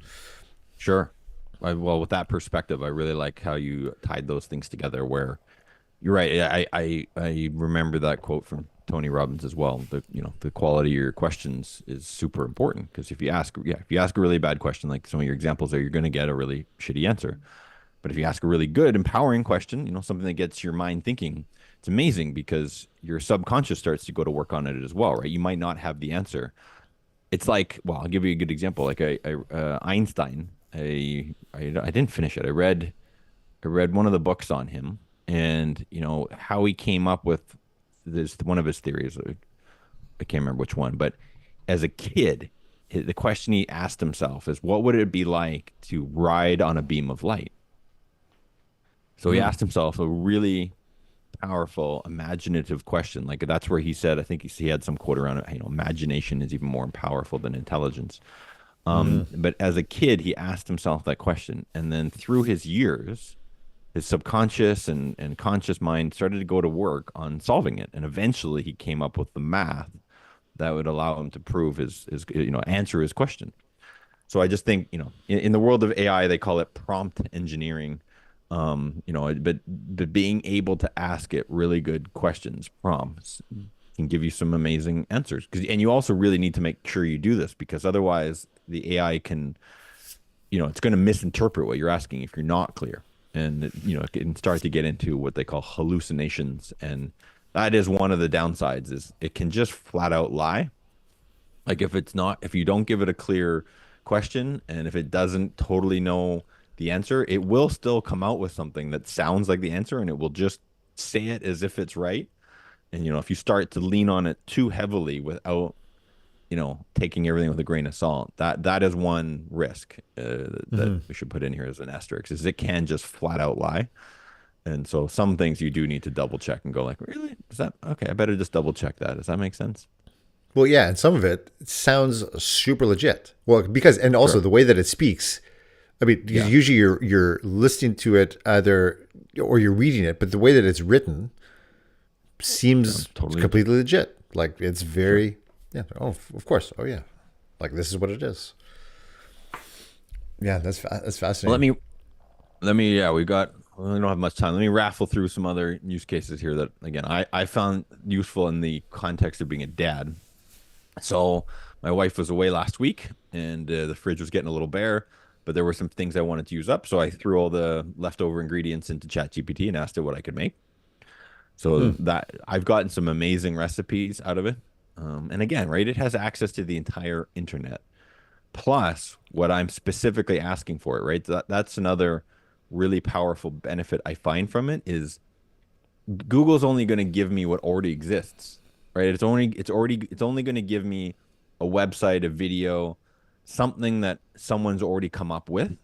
Sure. Well, with that perspective, I really like how you tied those things together. Where you're right. I remember that quote from Tony Robbins as well. The quality of your questions is super important because if you ask a really bad question, like some of your examples there, you're going to get a really shitty answer. But if you ask a really good, empowering question, something that gets your mind thinking, it's amazing because your subconscious starts to go to work on it as well, right? You might not have the answer. It's like, well, I'll give you a good example. Like Einstein, I didn't finish it. I read one of the books on him, and how he came up with this one of his theories. I can't remember which one, but as a kid, the question he asked himself is, what would it be like to ride on a beam of light? So he asked himself a really powerful, imaginative question. Like that's where he said, I think he had some quote around it, imagination is even more powerful than intelligence. Mm-hmm. But as a kid, he asked himself that question. And then through his years, his subconscious and conscious mind started to go to work on solving it. And eventually he came up with the math that would allow him to prove his answer his question. So I just think, in the world of AI, they call it prompt engineering. But being able to ask it really good questions, prompts, can give you some amazing answers. And you also really need to make sure you do this, because otherwise the AI can, it's going to misinterpret what you're asking if you're not clear. And, it can start to get into what they call hallucinations. And that is one of the downsides, is it can just flat out lie. Like if you don't give it a clear question, and if it doesn't totally know the answer, it will still come out with something that sounds like the answer, and it will just say it as if it's right. And, if you start to lean on it too heavily without, taking everything with a grain of salt, that is one risk that we should put in here as an asterisk, is it can just flat out lie. And so some things you do need to double check and go like, really? Is that okay? I better just double check that. Does that make sense? Well, yeah, and some of it sounds super legit. Well, because and also Sure. the way that it speaks. I mean, because Yeah. usually you're listening to it either or you're reading it, but the way that it's written Yeah, seems totally. completely legit. Like it's Sure. very, yeah. Oh, of course. Oh, yeah. Like this is what it is. Yeah, that's Well, fascinating. yeah, we don't have much time. Let me raffle through some other use cases here that, again, I found useful in the context of being a dad. So my wife was away last week, and the fridge was getting a little bare, but there were some things I wanted to use up. So I threw all the leftover ingredients into ChatGPT and asked it what I could make. So Hmm. that I've gotten some amazing recipes out of it. And again, right, it has access to the entire internet. Plus, what I'm specifically asking for it, right? That's another really powerful benefit I find from it, is Google's only going to give me what already exists, right? It's only going to give me a website, a video, something that someone's already come up with,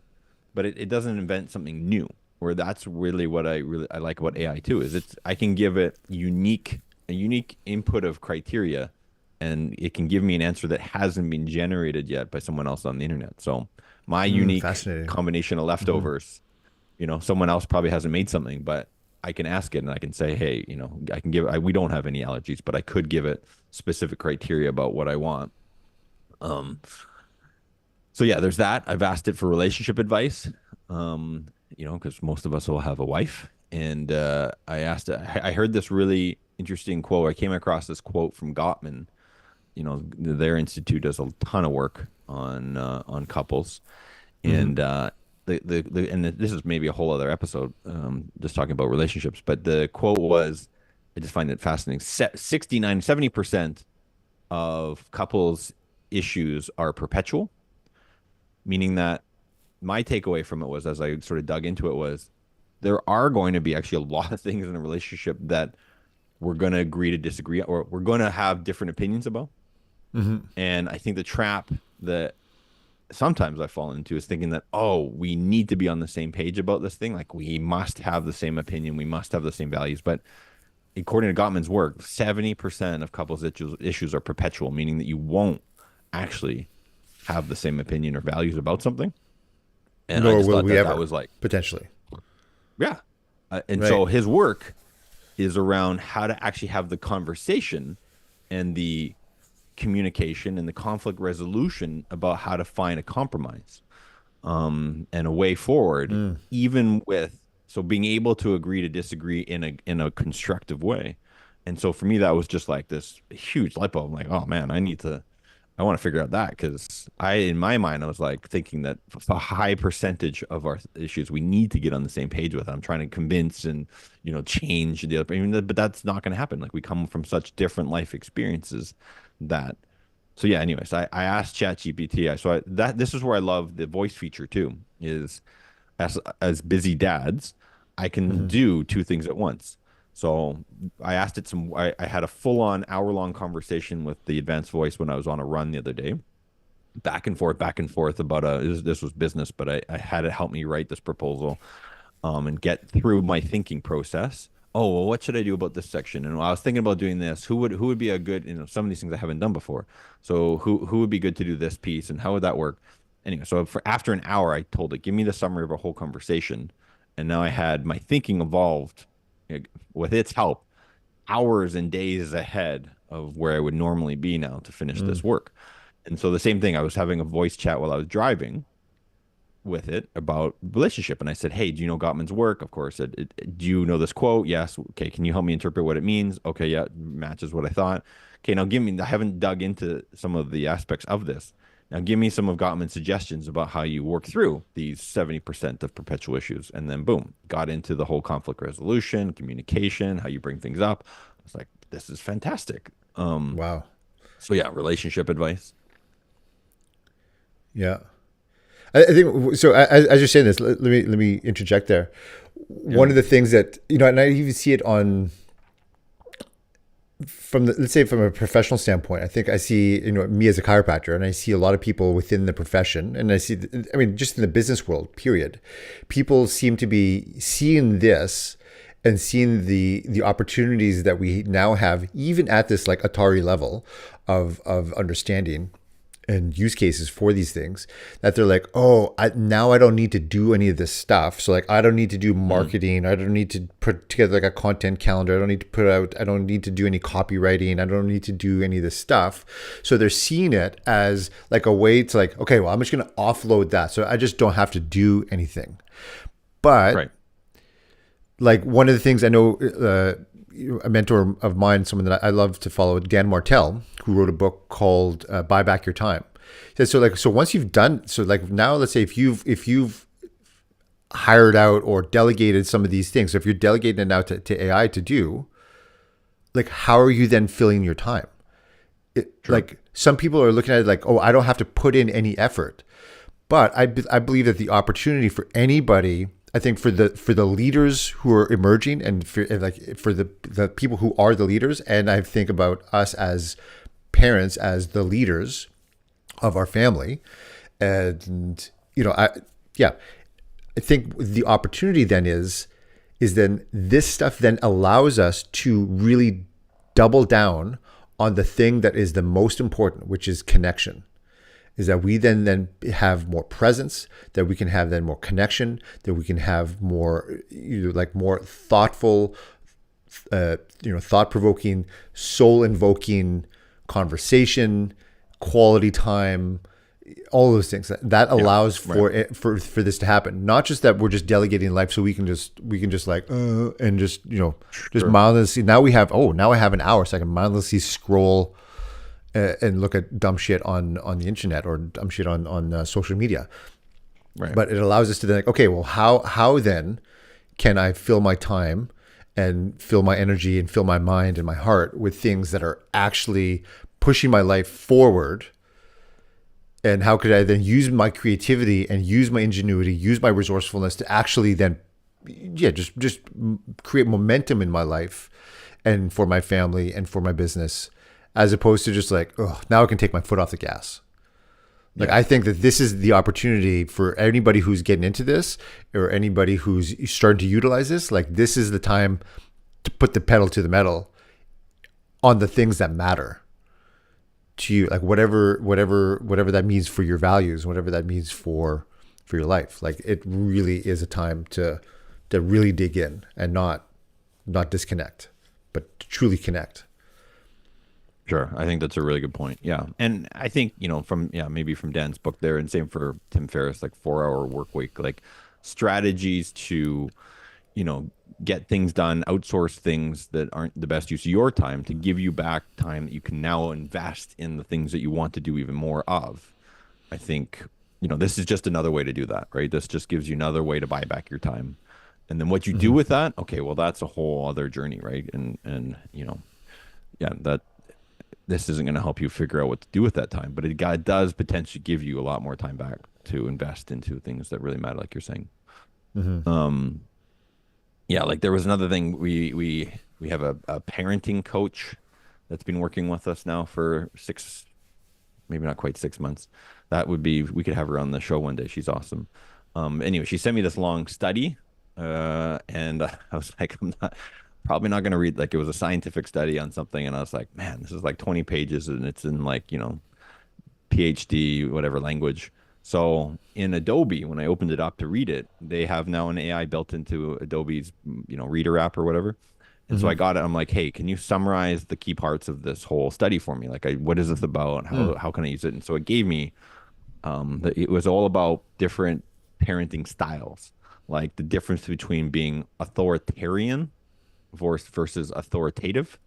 but it doesn't invent something new. Where that's really what I like about AI too, is I can give it a unique input of criteria, and it can give me an answer that hasn't been generated yet by someone else on the internet. So my unique Fascinating. combination of Hmm. leftovers, someone else probably hasn't made something, but I can ask it and I can say, hey, I can we don't have any allergies, but I could give it specific criteria about what I want. Um, so yeah, there's that. I've asked it for relationship advice, because most of us will have a wife. And I asked it, I heard this really interesting quote. I came across this quote from Gottman. Their institute does a ton of work on couples. Hmm. And this is maybe a whole other episode, just talking about relationships. But the quote was, I just find it fascinating. 69, 70% of couples' issues are perpetual, meaning that my takeaway from it was, as I sort of dug into it, was there are going to be actually a lot of things in a relationship that we're going to agree to disagree, or we're going to have different opinions about. Hmm. And I think the trap that sometimes I fall into is thinking that, oh, we need to be on the same page about this thing. Like we must have the same opinion, we must have the same values. But according to Gottman's work, 70% of couples issues are perpetual, meaning that you won't actually have the same opinion or values about something. And I Nor just will thought we that that ever was like, potentially. yeah. And so Right. his work is around how to actually have the conversation and the communication and the conflict resolution about how to find a compromise, and a way forward, Mm. even with, so being able to agree to disagree in a constructive way. And so for me, that was just like this huge light bulb. I'm like, oh man, I want to figure out that, because in my mind, I was like thinking that a high percentage of our issues we need to get on the same page with. I'm trying to convince and, change the other, but that's not going to happen. Like we come from such different life experiences that, so yeah, anyways, I asked ChatGPT. This is where I love the voice feature too, is as busy dads, I can Hmm. do two things at once. So I asked it I had a full on hour-long conversation with the advanced voice when I was on a run the other day, back and forth about this was business, but I had it help me write this proposal, and get through my thinking process. Oh, well, what should I do about this section? And I was thinking about doing this. Who would be a good, some of these things I haven't done before. So who would be good to do this piece, and how would that work? Anyway, so after an hour, I told it, give me the summary of a whole conversation, And now I had my thinking evolved, with its help, hours and days ahead of where I would normally be now to finish Mm. this work. And so the same thing, I was having a voice chat while I was driving with it about relationship. And I said, hey, do you know Gottman's work? Of course. Do you know this quote? Yes. Okay. Can you help me interpret what it means? Okay. Yeah. Matches what I thought. Okay. Now give me, I haven't dug into some of the aspects of this. Now give me some of Gottman's suggestions about how you work through these 70% of perpetual issues. And then boom, got into the whole conflict resolution, communication, how you bring things up. I was like, this is fantastic. Wow. So yeah, relationship advice. Yeah. I think so. As you're saying this, let me interject there. Yeah. One of the things that and I even see it on from let's say from a professional standpoint. I think I see me as a chiropractor, and I see a lot of people within the profession, and I see, I mean, just in the business world, period. People seem to be seeing this and seeing the opportunities that we now have, even at this like Atari level of understanding and use cases for these things, that they're like, oh, now I don't need to do any of this stuff. So like, I don't need to do Mm. marketing. I don't need to put together like a content calendar. I don't need to put out, I don't need to do any copywriting. I don't need to do any of this stuff. So they're seeing it as like a way to like, okay, well, I'm just going to offload that. So I just don't have to do anything. But Right. like one of the things I know, a mentor of mine, someone that I love to follow, Dan Martell, who wrote a book called "Buy Back Your Time." He said, so once you've done, so like now, let's say if you've hired out or delegated some of these things, so if you're delegating it now to AI to do, like how are you then filling your time? True. Like some people are looking at it like, oh, I don't have to put in any effort. But I believe that the opportunity for anybody, I think for the leaders who are emerging, and like for the people who are the leaders, and I think about us as parents as the leaders of our family, and yeah, I think the opportunity then is then this stuff then allows us to really double down on the thing that is the most important, which is connection. Is that we then have more presence, that we can have then more connection, that we can have more like more thoughtful, thought provoking, soul invoking conversation, quality time, all those things that Yeah. allows Right. for it, for this to happen. Not just that we're just delegating life so we can just like and just Sure. mindlessly. Now I have an hour so I can mindlessly scroll and look at dumb shit on the internet or dumb shit on social media. Right. But it allows us to then like, okay, well, how then can I fill my time and fill my energy and fill my mind and my heart with things that are actually pushing my life forward? And how could I then use my creativity and use my ingenuity, use my resourcefulness to actually then, yeah, just create momentum in my life and for my family and for my business, as opposed to just like, oh, now I can take my foot off the gas. Like Yeah. I think that this is the opportunity for anybody who's getting into this or anybody who's starting to utilize this. Like this is the time to put the pedal to the metal on the things that matter to you, like whatever that means for your values, whatever that means for your life. Like it really is a time to really dig in and not disconnect, but to truly connect. Sure. I think that's a really good point. Yeah. And I think, from, yeah, maybe from Dan's book there, and same for Tim Ferriss, like 4 hour work week, like strategies to, you know, get things done, outsource things that aren't the best use of your time to give you back time that you can now invest in the things that you want to do even more of. I think, this is just another way to do that, right? This just gives you another way to buy back your time. And then what you do Mm-hmm. with that, okay, well, that's a whole other journey, right? Yeah, that this isn't going to help you figure out what to do with that time, but it does potentially give you a lot more time back to invest into things that really matter, like you're saying. Mm-hmm. Um, yeah, like there was another thing we have a parenting coach that's been working with us now for maybe not quite 6 months. That would be we could have her on the show one day. She's awesome. Anyway, she sent me this long study, and I was like, I'm not probably not going to read, like it was a scientific study on something, and I was like, man, this is like 20 pages, and it's in like PhD whatever language. So in Adobe, when I opened it up to read it, they have now an AI built into Adobe's, Reader app or whatever. And so Mm-hmm. I got it. I'm like, hey, can you summarize the key parts of this whole study for me? Like, what is this about? Mm. How can I use it? And so it gave me, it was all about different parenting styles, like the difference between being authoritarian versus authoritative.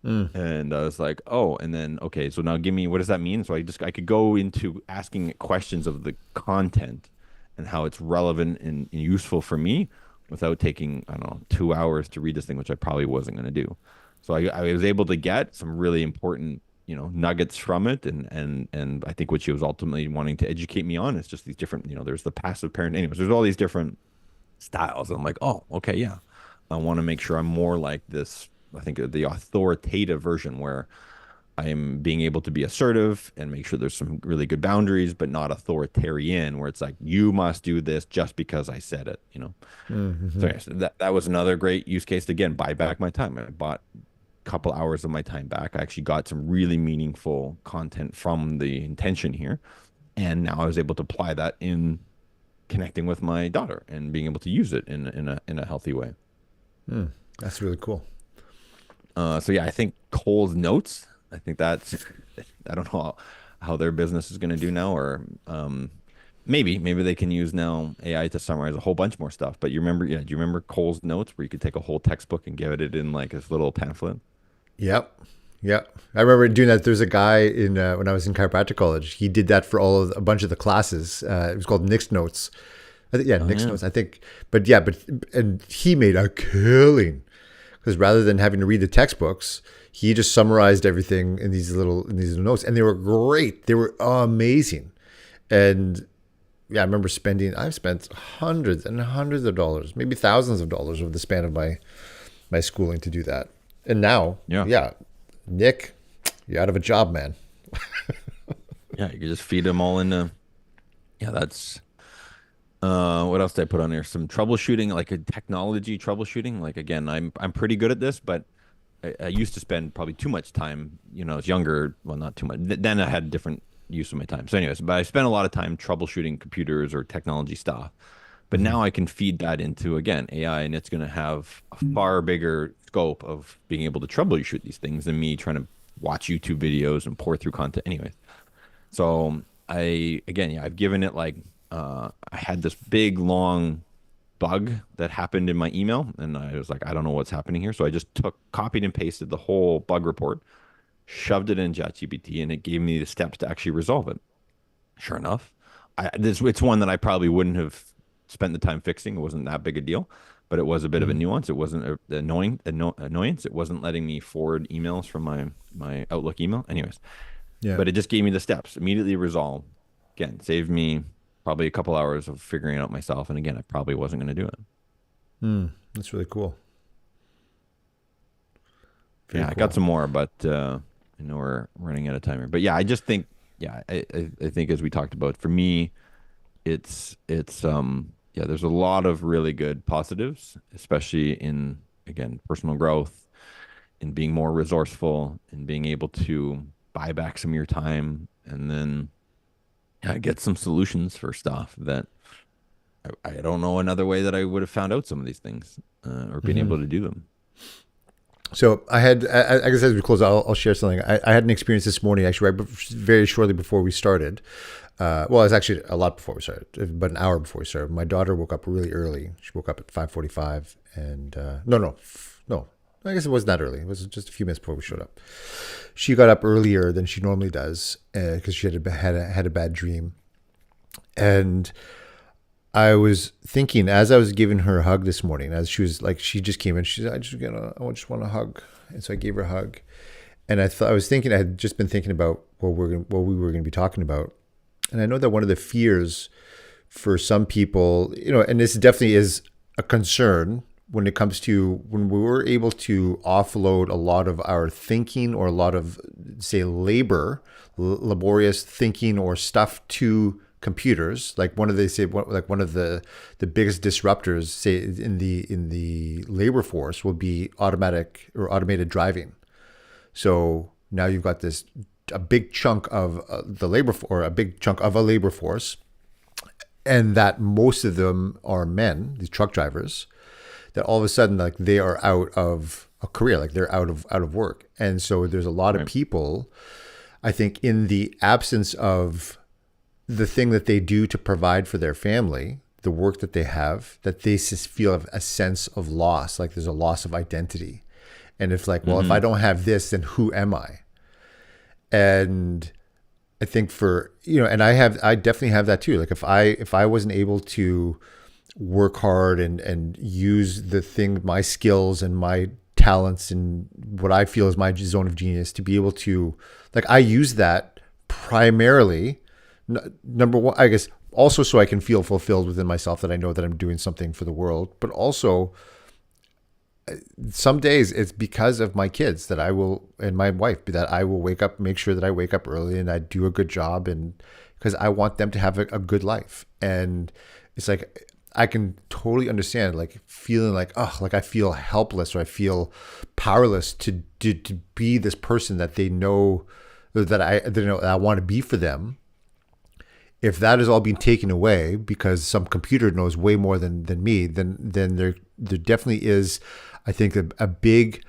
Mm. And I was like, oh, and then okay, so now give me what does that mean? So I could go into asking questions of the content and how it's relevant and useful for me without taking, I don't know, 2 hours to read this thing, which I probably wasn't going to do. So I was able to get some really important, nuggets from it, and I think what she was ultimately wanting to educate me on is just these different, there's the passive parent, anyways, there's all these different styles. And I'm like, oh, okay, yeah. I want to make sure I'm more like this. I think the authoritative version where I am being able to be assertive and make sure there's some really good boundaries, but not authoritarian, where it's like, you must do this just because I said it. So, Mm-hmm. yes, that was another great use case. Again, buy back my time. I bought a couple hours of my time back. I actually got some really meaningful content from the intention here. And now I was able to apply that in connecting with my daughter and being able to use it in a healthy way. Mm. That's really cool. So yeah, I think Cole's Notes. I think that's. I don't know how their business is going to do now, or maybe they can use now AI to summarize a whole bunch more stuff. But you remember, yeah? Do you remember Cole's Notes where you could take a whole textbook and give it in like this little pamphlet? Yep. Yep. I remember doing that. There's a guy in when I was in chiropractic college. He did that for a bunch of the classes. It was called Nick's Notes. I think, yeah, Oh Nick's yeah, Notes. I think, but yeah, and he made a killing because rather than having to read the textbooks, he just summarized everything in these little notes, and they were great. They were amazing, and yeah, I remember I've spent hundreds and hundreds of dollars, maybe thousands of dollars over the span of my schooling to do that. And now, yeah, yeah, Nick, you're out of a job, man. yeah. You could just feed them all into. Yeah, that's. What else did I put on there? Some troubleshooting, like a technology troubleshooting. Like again, I'm pretty good at this, but I used to spend probably too much time, I was younger. Well, not too much. Then I had different use of my time. So, anyways, but I spent a lot of time troubleshooting computers or technology stuff. But Mm-hmm. now I can feed that into, again, AI, and it's going to have a far bigger scope of being able to troubleshoot these things than me trying to watch YouTube videos and pour through content. Anyways, so again, yeah, I've given it like, I had this big, long bug that happened in my email, and I was like, I don't know what's happening here. So I just copied and pasted the whole bug report, shoved it in ChatGPT, and it gave me the steps to actually resolve it. Sure enough, it's one that I probably wouldn't have spent the time fixing. It wasn't that big a deal, but it was a bit of a Mm-hmm. nuance. It wasn't annoyance. It wasn't letting me forward emails from my Outlook email. Anyways, Yeah. but it just gave me the steps, immediately resolved. Again, saved me probably a couple hours of figuring it out myself. And again, I probably wasn't going to do it. Mm. That's really cool. Very Yeah, I got cool. some more, but I know we're running out of time here. But yeah, I just think, yeah, I think as we talked about, for me, yeah, there's a lot of really good positives, especially in, again, personal growth, in being more resourceful, in being able to buy back some of your time, and then yeah, get some solutions for stuff that I don't know another way that I would have found out some of these things, or been Mm-hmm. able to do them. So I guess as we close, I'll share something. I had an experience this morning, actually, very shortly before we started. Well, it's actually a lot before we started, but an hour before we started. My daughter woke up really early. She woke up at 5:45, and no. I guess it wasn't that early. It was just a few minutes before we showed up. She got up earlier than she normally does because she had a bad dream, and I was thinking as I was giving her a hug this morning, as she was like, she just came in. She said, I just want a hug," and so I gave her a hug. And I was thinking, I had just been thinking about what we were going to be talking about, and I know that one of the fears for some people, and this definitely is a concern when it comes to when we were able to offload a lot of our thinking or a lot of, say, laborious thinking or stuff to computers. Like one of the biggest disruptors, say, in the labor force will be automatic or automated driving. So now you've got this a big chunk of the labor or a big chunk of a labor force, and that most of them are men, these truck drivers, that all of a sudden like they are out of a career, like they're out of work. And so there's a lot of Right. people, I think, in the absence of the thing that they do to provide for their family, the work that they have, that they just feel a sense of loss, like there's a loss of identity. And if like, well, if I don't have this, then who am I? And I think for, and I definitely have that too. Like if I wasn't able to work hard and use my skills and my talents and what I feel is my zone of genius to be able to, like, I use that primarily, number one, I guess, also so I can feel fulfilled within myself, that I know that I'm doing something for the world, but also some days it's because of my kids that I will, and my wife, that I will wake up, make sure that I wake up early and I do a good job, and because I want them to have a good life. And it's like, I can totally understand like feeling like, oh, like I feel helpless or I feel powerless to be this person that they know that I want to be for them. If that is all being taken away because some computer knows way more than me, then there definitely is, I think, a big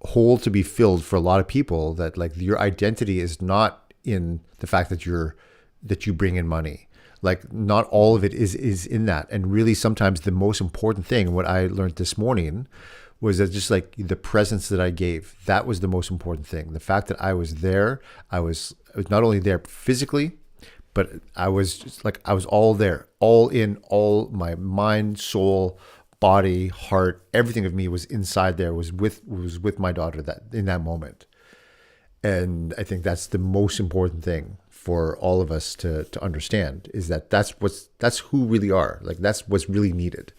hole to be filled for a lot of people, that like your identity is not in the fact that you bring in money. Like not all of it is in that. And really sometimes the most important thing, what I learned this morning, was that just like the presence that I gave, that was the most important thing. The fact that I was there, I was not only there physically, but I was just like, I was all there, all in, all my mind, soul, body, heart, everything of me was inside there, was with my daughter that in that moment. And I think that's the most important thing for all of us to understand, is that that's who we really are. Like that's what's really needed,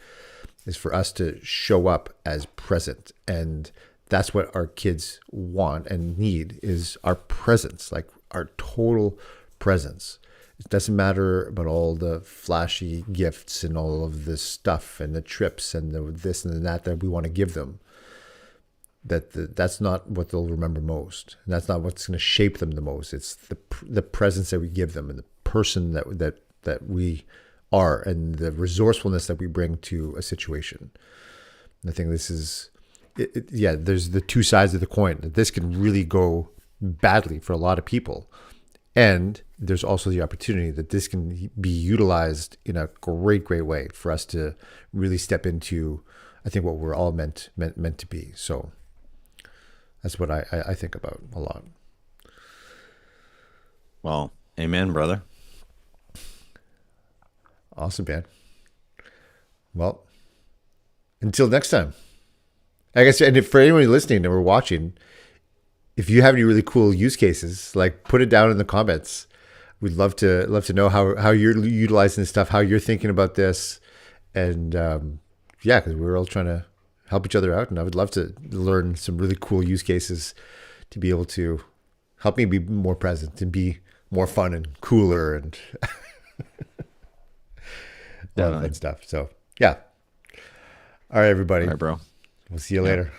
is for us to show up as present. And that's what our kids want and need, is our presence, like our total presence. It doesn't matter about all the flashy gifts and all of this stuff and the trips and the this and that we want to give them. That's not what they'll remember most. And that's not what's going to shape them the most. It's the presence that we give them, and the person that we are, and the resourcefulness that we bring to a situation. And I think this is, yeah, there's the two sides of the coin. This can really go badly for a lot of people. And there's also the opportunity that this can be utilized in a great way for us to really step into, I think, what we're all meant to be. So that's what I think about a lot. Well, amen, brother. Awesome, man. Well, until next time. I guess, and if for anyone listening or watching, if you have any really cool use cases, like put it down in the comments. We'd love to know how you're utilizing this stuff, how you're thinking about this, and yeah, because we're all trying to help each other out, and I would love to learn some really cool use cases to be able to help me be more present and be more fun and cooler and all that fun stuff. So yeah, all right, everybody. All right, bro. We'll see you later.